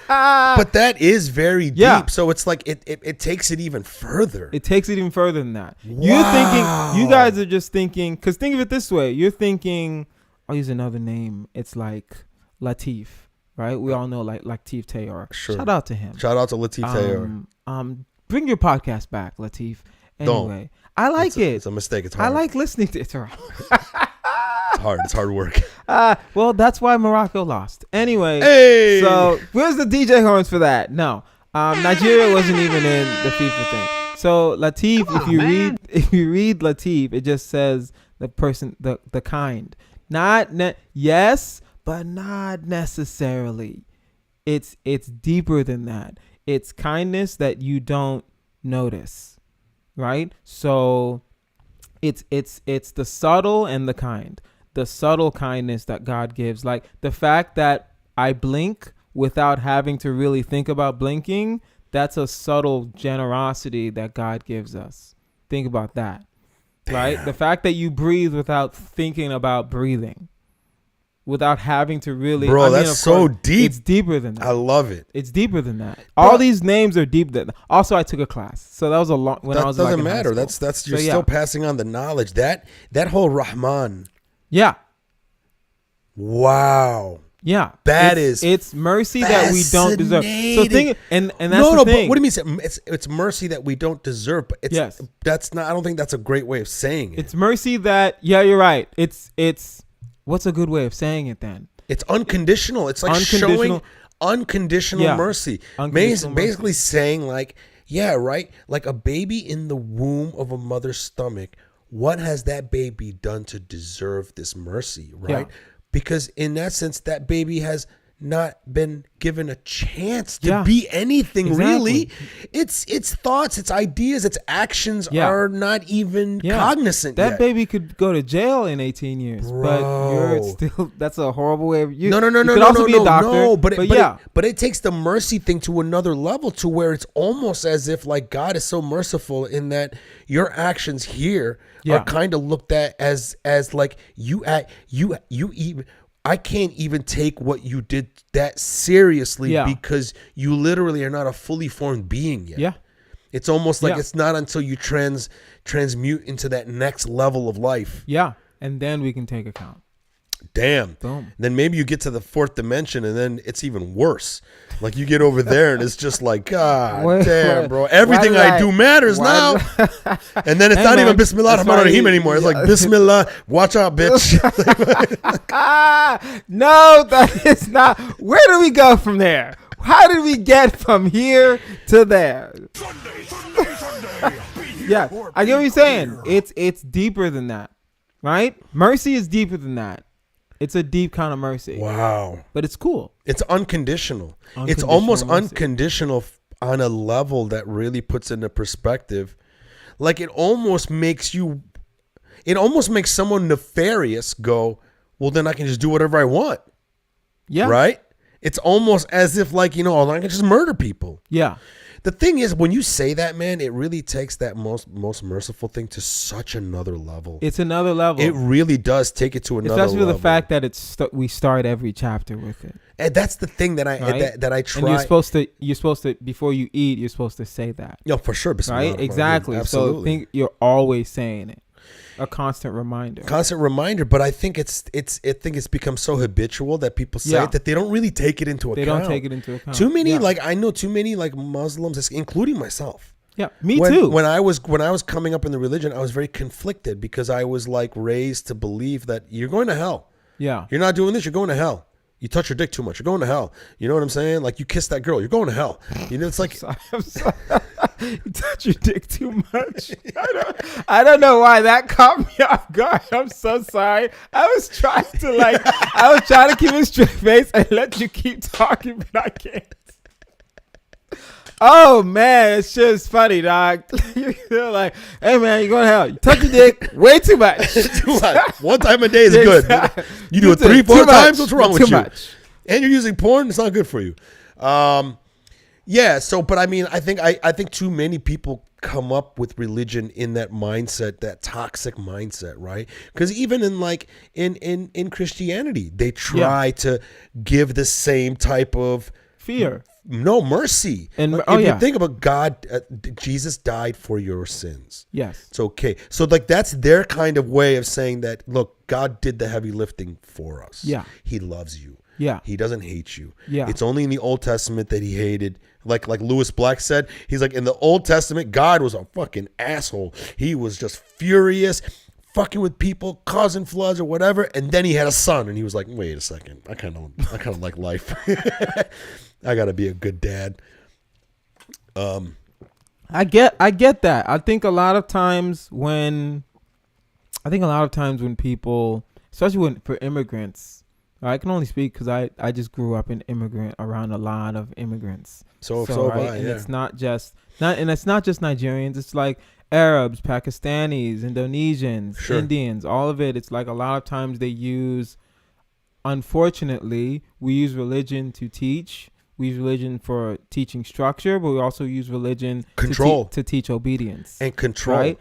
But that is very deep. Yeah. So it's like it takes it even further. It takes it even further than that. Wow. You're thinking, you guys are just thinking, because think of it this way. You're thinking, I'll use another name. It's like Latif, right? We all know like Latif Taylor. Sure. Shout out to him. Shout out to Latif Taylor. Bring your podcast back, Latif. Don't. Anyway, I like it. It's a mistake. It's hard. I like listening to it. It's hard. It's hard work. Well, that's why Morocco lost. Anyway, Hey! so where's the DJ horns for that? No, Nigeria wasn't even in the FIFA thing. So Latif, if you read Latif, it just says the person, the kind. Yes, but not necessarily. It's deeper than that. It's kindness that you don't notice, right? So it's the subtle and the kind. The subtle kindness that God gives, like the fact that I blink without having to really think about blinking, that's a subtle generosity that God gives us. Think about that. Damn. Right? The fact that you breathe without thinking about breathing, without having to really. Bro, that's so deep. It's deeper than that. I love it. It's deeper than that. All these names are deep. Also, I took a class, so that was a long. When I was doesn't like matter. That's you're still passing on the knowledge. That whole Rahman. Yeah. Wow. Yeah, it's mercy that we don't deserve. So think, and that's the thing. But what do you mean? It's mercy that we don't deserve. But that's not. I don't think that's a great way of saying it. It's mercy that. Yeah, you're right. It's. What's a good way of saying it then? It's unconditional. It's like showing unconditional mercy. Basically saying like, yeah, right. Like a baby in the womb of a mother's stomach. What has that baby done to deserve this mercy? Right. Yeah. Because in that sense, that baby has not been given a chance to be anything really. Its thoughts, its ideas, its actions are not even cognizant that yet. Baby could go to jail in 18 years. Bro. But you're still, that's a horrible way of you. No. You could also be a doctor. No, but it takes the mercy thing to another level, to where it's almost as if like God is so merciful in that your actions here are kind of looked at as like you even. I can't even take what you did that seriously because you literally are not a fully formed being yet. Yeah. It's almost like it's not until you transmute into that next level of life. Yeah. And then we can take account. Damn. Boom. Then maybe you get to the fourth dimension and then it's even worse. Like you get over there and it's just like, God damn, bro. Everything I do matters now. And then it's not even Bismillah Rahman Rahim anymore. It's like, Bismillah, watch out, bitch. No, that is not. Where do we go from there? How did we get from here to there? Yeah, I get what you're saying. It's deeper than that, right? Mercy is deeper than that. It's a deep kind of mercy. Wow. But it's cool. It's unconditional. It's almost mercy. Unconditional on a level that really puts into perspective. Like it almost makes someone nefarious go, well, then I can just do whatever I want. Yeah. Right? It's almost as if like, I can just murder people. Yeah. The thing is, when you say that, man, it really takes that most merciful thing to such another level. It's another level. It really does take it to another level. Especially the fact that we start every chapter with it. And that's the thing that I try. And you're supposed to before you eat, you're supposed to say that. Yeah, for sure. Right? Exactly. Absolutely. So think you're always saying it. A constant reminder. But I think it's become so habitual that people say it that they don't really take it into account. They don't take it into account. Too many, I know too many Muslims, including myself. Yeah, me too. When I was coming up in the religion, I was very conflicted because I was raised to believe that you're going to hell. Yeah. You're not doing this, you're going to hell. You touch your dick too much, you're going to hell. You know what I'm saying? Like you kiss that girl, you're going to hell. It's like I'm sorry. You touch your dick too much. I don't know why that caught me off guard. I'm so sorry. I was trying to keep a straight face and let you keep talking, but I can't. Oh man, it's just funny, dog. You're like, hey man, you're going to hell. You touch your dick way too much. One time a day is good. You do it 3-4 times, what's wrong with you? Much. And you're using porn, it's not good for you. Yeah, so but I mean, I think too many people come up with religion in that mindset, that toxic mindset, right? Because even in Christianity, they try to give the same type of fear. No, mercy. And Like, if you think about God, Jesus died for your sins. Yes. It's okay. So like that's their kind of way of saying that, look, God did the heavy lifting for us. Yeah. He loves you. Yeah. He doesn't hate you. Yeah. It's only in the Old Testament that he hated. Like Lewis Black said, he's like, in the Old Testament, God was a fucking asshole. He was just furious, fucking with people, causing floods or whatever. And then he had a son, and he was like, wait a second, I kind of like life. I gotta be a good dad. I get that. I think a lot of times when people, especially for immigrants, I can only speak because I just grew up around a lot of immigrants. So right? have I, And yeah. it's not just Nigerians. It's like Arabs, Pakistanis, Indonesians, Sure. Indians, all of it. It's like a lot of times unfortunately, we use religion to teach. We use religion for teaching structure, but we also use religion Control. to teach obedience. And control. Right?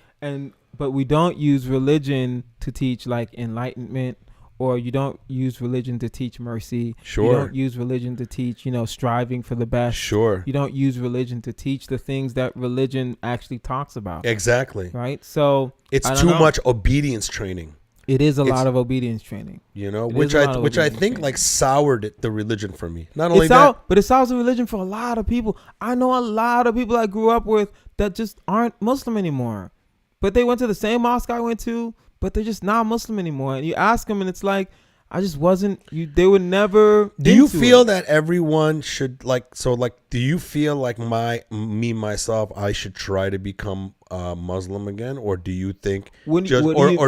But we don't use religion to teach like enlightenment, or you don't use religion to teach mercy. Sure. You don't use religion to teach, striving for the best. Sure. You don't use religion to teach the things that religion actually talks about. Exactly. Right? So It's I don't too know. much obedience training. It is a It's- lot of obedience training. Which is a I lot of think obedience like soured the religion for me. Not only It's that, out, but it sounds a religion for a lot of people. I know a lot of people I grew up with that just aren't Muslim anymore, but they went to the same mosque I went to, but they're just not Muslim anymore. And you ask them, and it's like, I just wasn't. They were never. do you into feel it. that everyone should do you feel like myself, I should try to become Muslim again, or do you think or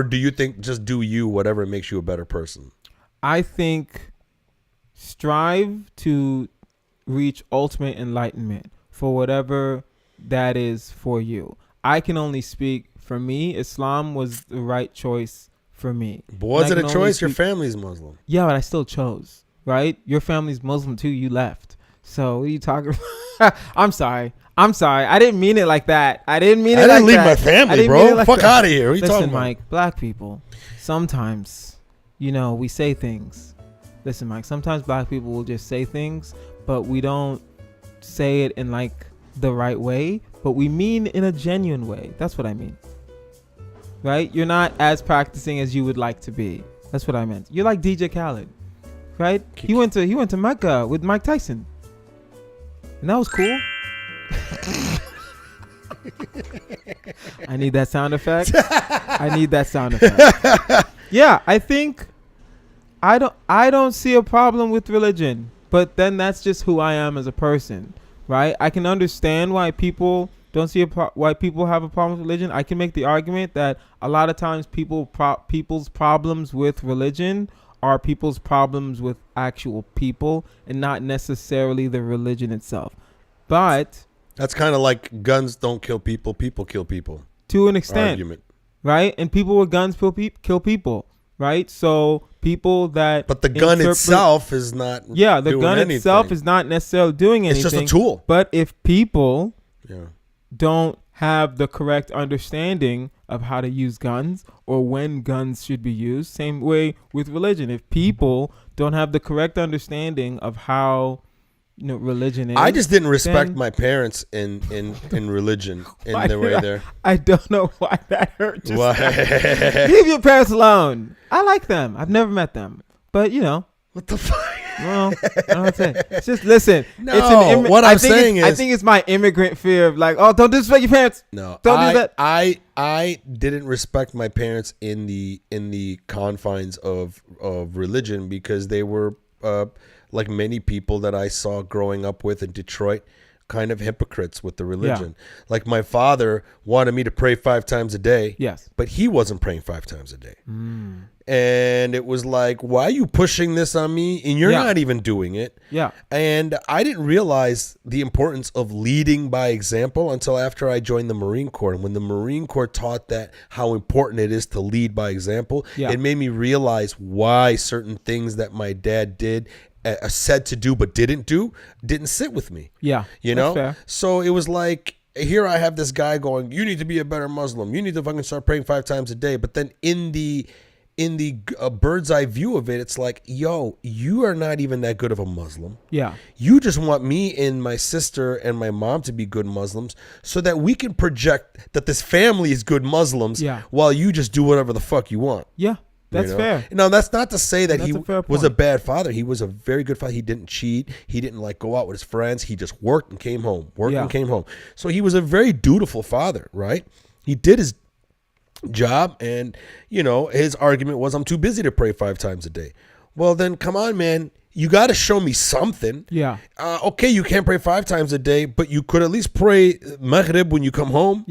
do you think just do you whatever makes you a better person? I think strive to reach ultimate enlightenment for whatever that is for you. I can only speak for me. Islam was the right choice for me. But was it And a I can only choice? Your speak- family's Muslim. Yeah, but I still chose, right? Your family's Muslim too. You left. So what are you talking about? I'm sorry. I didn't mean it like that. I didn't leave my family, bro. Fuck out of here. What are you Listen, talking about? Mike, black people, sometimes, we say things. Listen, Mike, sometimes black people will just say things, but we don't say it in like the right way, but we mean in a genuine way. That's what I mean. Right? You're not as practicing as you would like to be. That's what I meant. You're like DJ Khaled, right? He went to Mecca with Mike Tyson, and that was cool. I need that sound effect. Yeah, I think I don't see a problem with religion, but then that's just who I am as a person, right? I can understand why people don't see why people have a problem with religion. I can make the argument that a lot of times people's problems with religion are people's problems with actual people and not necessarily the religion itself. But That's kind of like guns don't kill people, people kill people. To an extent, Argument. right? And people with guns kill people, right? So people that But the gun itself is not. the doing gun anything. itself is not necessarily doing anything. It's just a tool. But if people Yeah. don't have the correct understanding of how to use guns or when guns should be used, same way with religion. If people don't have the correct understanding of how religion is, I just didn't respect then- my parents in religion in Why the did way there. I don't know why that hurt. Just Why? leave your parents alone. I like them. I've never met them, but What the fuck? well, I don't know what to say. It's just listen. No, what I'm saying I is- think it's my immigrant fear of like, oh, don't disrespect your parents. No, Don't do that. I didn't respect my parents in the confines of religion because they were like many people that I saw growing up with in Detroit, kind of hypocrites with the religion. Like my father wanted me to pray 5 times a day. Yes. But he wasn't praying 5 times a day. And it was like, why are you pushing this on me? And you're not even doing it. Yeah. And I didn't realize the importance of leading by example until after I joined the Marine Corps. And when the Marine Corps taught that how important it is to lead by example, it made me realize why certain things that my dad did, said to do but didn't sit with me. Yeah. You know? That's fair. So it was like, here I have this guy going, you need to be a better Muslim. You need to fucking start praying 5 times a day. But then in the in the bird's eye view of it, it's like, yo, you are not even that good of a Muslim. Yeah. You just want me and my sister and my mom to be good Muslims so that we can project that this family is good Muslims while you just do whatever the fuck you want. Yeah. That's fair. Now, that's not to say that he was a point. bad father. He was a very good father. He didn't cheat. He didn't like go out with his friends. He just worked and came home. And came home. So he was a very dutiful father, right? He did his job, and his argument was, I'm too busy to pray 5 times a day. Well, then come on, man, you got to show me something. Okay, you can't pray 5 times a day, but you could at least pray Maghrib when you come home.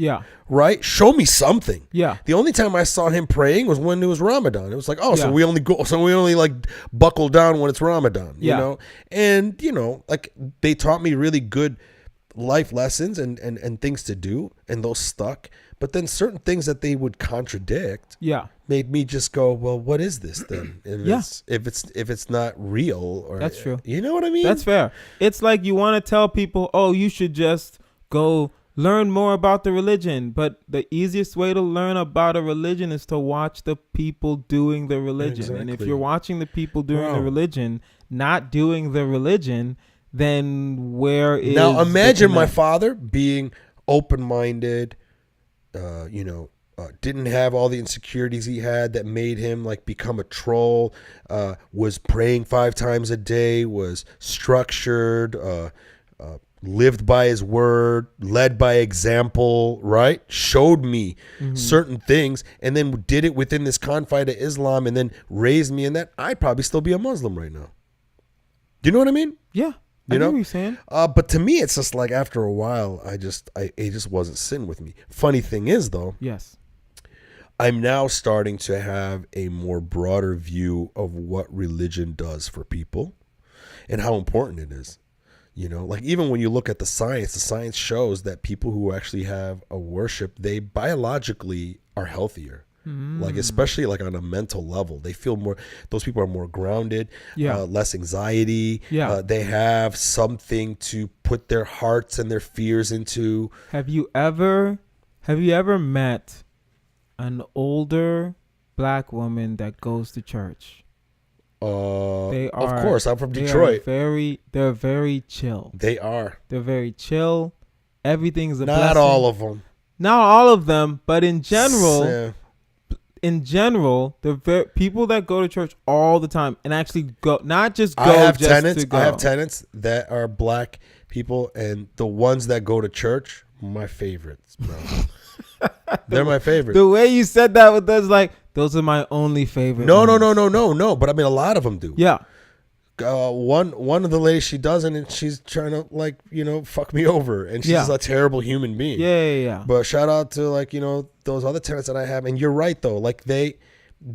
Right? Show me something. The only time I saw him praying was when it was Ramadan. It was like, so we only like buckle down when it's Ramadan, you know? And like, they taught me really good life lessons and things to do, and those stuck. But then certain things that they would contradict made me just go, well, what is this then? If it's not real, or that's true. You know what I mean? That's fair. It's like you want to tell people, oh, you should just go learn more about the religion. But the easiest way to learn about a religion is to watch the people doing the religion. Exactly. And if you're watching the people doing the religion, not doing the religion, then where is now? Imagine my father being open-minded. Didn't have all the insecurities he had that made him like become a troll, was praying 5 times a day, was structured, lived by his word, led by example, right? Showed me certain things, and then did it within this confine of Islam, and then raised me in that. I'd probably still be a Muslim right now. Do you know what I mean? Yeah. I know what you're saying. But to me, it's just like after a while, it just wasn't sitting with me. Funny thing is, though, yes, I'm now starting to have a more broader view of what religion does for people and how important it is. Like even when you look at the science shows that people who actually have a worship, they biologically are healthier. Like especially like on a mental level, they feel more. Those people are more grounded, less anxiety. They have something to put their hearts and their fears into. Have you ever met an older black woman that goes to church? Of course, I'm from Detroit. They're very chill. They're very chill. Everything's a not blessing. all of them. Not all of them, but in general. In general, the people that go to church all the time and actually go, not just go. I have tenants that are black people, and the ones that go to church, my favorites, bro. They're my favorite. The way you said that with us, like those are my only favorite. No. But I mean, a lot of them do. Yeah. One of the ladies, she doesn't, and she's trying to fuck me over, and she's a terrible human being. Yeah. But shout out to those other tenants that I have, and you're right though. Like they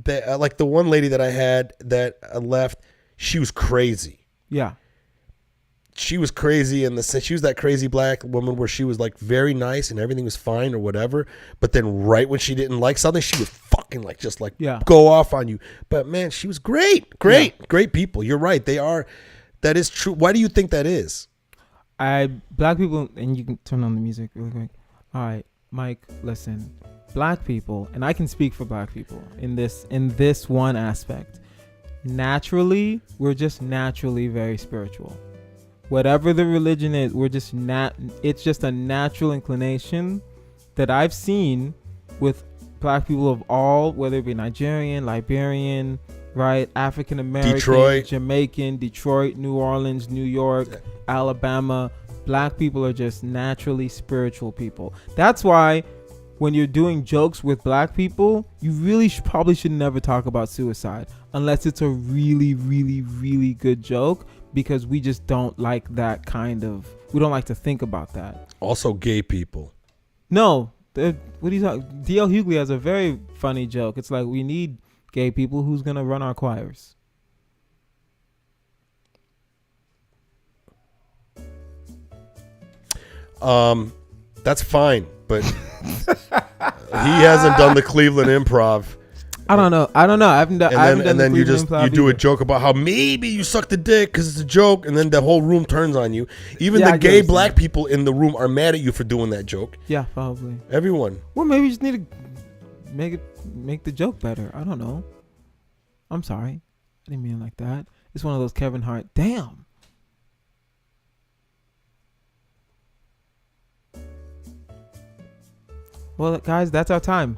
like the one lady that I had that left, she was crazy. Yeah. She was crazy in the sense she was that crazy black woman where she was like very nice and everything was fine or whatever, but then right when she didn't like something, she would fucking go off on you. But man, she was great people. You're right, they are. That is true. Why do you think that is? Black people, and you can turn on the music really quick. All right, Mike, listen. Black people, and I can speak for black people in this one aspect. Naturally, we're just naturally very spiritual. Whatever the religion is, it's just a natural inclination that I've seen with black people of all, whether it be Nigerian, Liberian, right, African American, Detroit, Jamaican, Detroit, New Orleans, New York, Alabama. Black people are just naturally spiritual people. That's why when you're doing jokes with black people, you really probably should never talk about suicide unless it's a really, really, really good joke, because we just don't like that we don't like to think about that. Also gay people. No, what are you talking? D.L. Hughley has a very funny joke. It's like, we need gay people. Who's going to run our choirs? That's fine, but he hasn't done the Cleveland Improv. I don't know. I haven't done. And then you do a joke about how maybe you sucked a dick because it's a joke, and then the whole room turns on you. Even the gay black people in the room are mad at you for doing that joke. Yeah, probably. Everyone. Well, maybe you just need to make the joke better. I don't know. I'm sorry. I didn't mean it like that. It's one of those Kevin Hart. Damn. Well, guys, that's our time.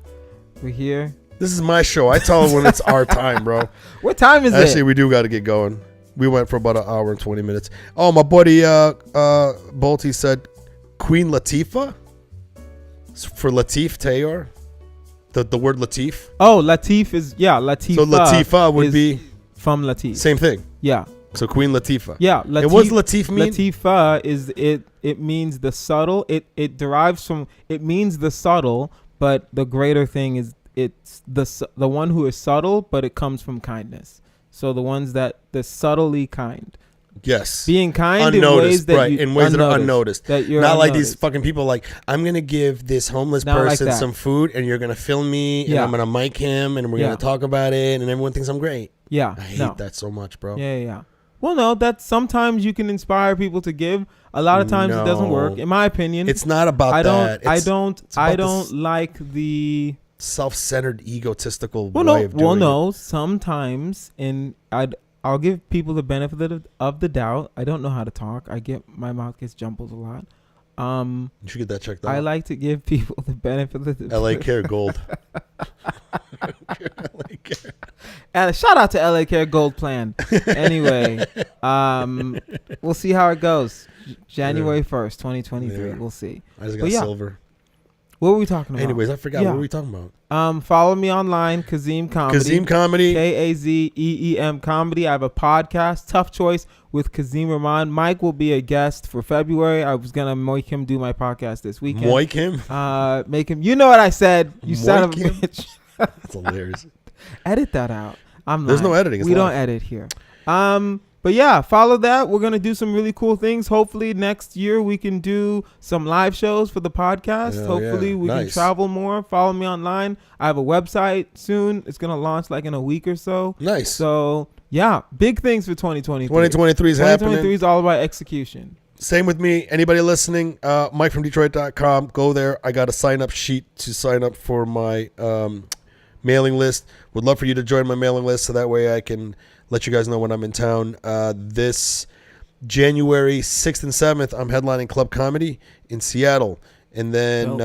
We're here. This is my show. I tell when it's our time, bro. What time is it? Actually, we do got to get going. We went for about an hour and 20 minutes. Oh, my buddy Bolty said Queen Latifah for Latif Tayor. The word Latif. Oh, Latif is Latifah. So Latifah would be from Latif. same thing. Yeah. So Queen Latifah. Yeah. And what does Latif mean? Latifah is it means the subtle. It derives from, it means the subtle, but the greater thing is it's the one who is subtle, but it comes from kindness. So the ones that the subtly kind. Yes. Being kind unnoticed, in ways that in ways that are unnoticed. That you're not unnoticed. Like these fucking people like, I'm going to give this homeless Not person like some food and you're going to film me and I'm going to mic him and we're going to talk about it and everyone thinks I'm great. Yeah. I hate that so much, bro. Yeah. Well, no, that's sometimes you can inspire people to give. A lot of times it doesn't work. In my opinion, it's not about that. I don't like the self-centered, egotistical way of doing it. Sometimes I'll give people the benefit of the doubt. I don't know how to talk. My mouth gets jumbled a lot. You should get that checked out. I like to give people the benefit of the LA Care Gold. LA Care. Shout out to LA Care Gold Plan. Anyway, we'll see how it goes. January 1st, 2023. We'll see. I just got silver. What were we talking about? Anyways, I forgot. What were we talking about? Follow me online, Kazeem Comedy. Kazeem Comedy. Kazeem Comedy. I have a podcast, Tough Choice, with Kazeem Rahman. Mike will be a guest for February. I was going to make him do my podcast this weekend. Moik him? Make him. You know what I said. You son of a bitch. That's hilarious. Edit that out. There's no editing. We don't edit here. But yeah, follow that. We're going to do some really cool things. Hopefully next year we can do some live shows for the podcast. Hopefully we can travel more. Follow me online. I have a website soon. It's going to launch like in a week or so. Nice. So yeah, big things for 2023. 2023 is happening. 2023 is all about execution. Same with me. Anybody listening, MikeFromDetroit.com. Go there. I got a sign-up sheet to sign up for my mailing list. Would love for you to join my mailing list so that way I can let you guys know when I'm in town. This January 6th and 7th, I'm headlining Club Comedy in Seattle. And then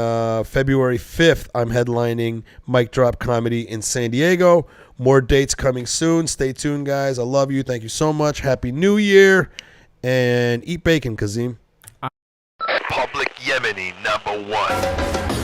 February 5th, I'm headlining Mic Drop Comedy in San Diego. More dates coming soon. Stay tuned, guys. I love you. Thank you so much. Happy New Year. And eat bacon, Kazeem. Public Yemeni #1.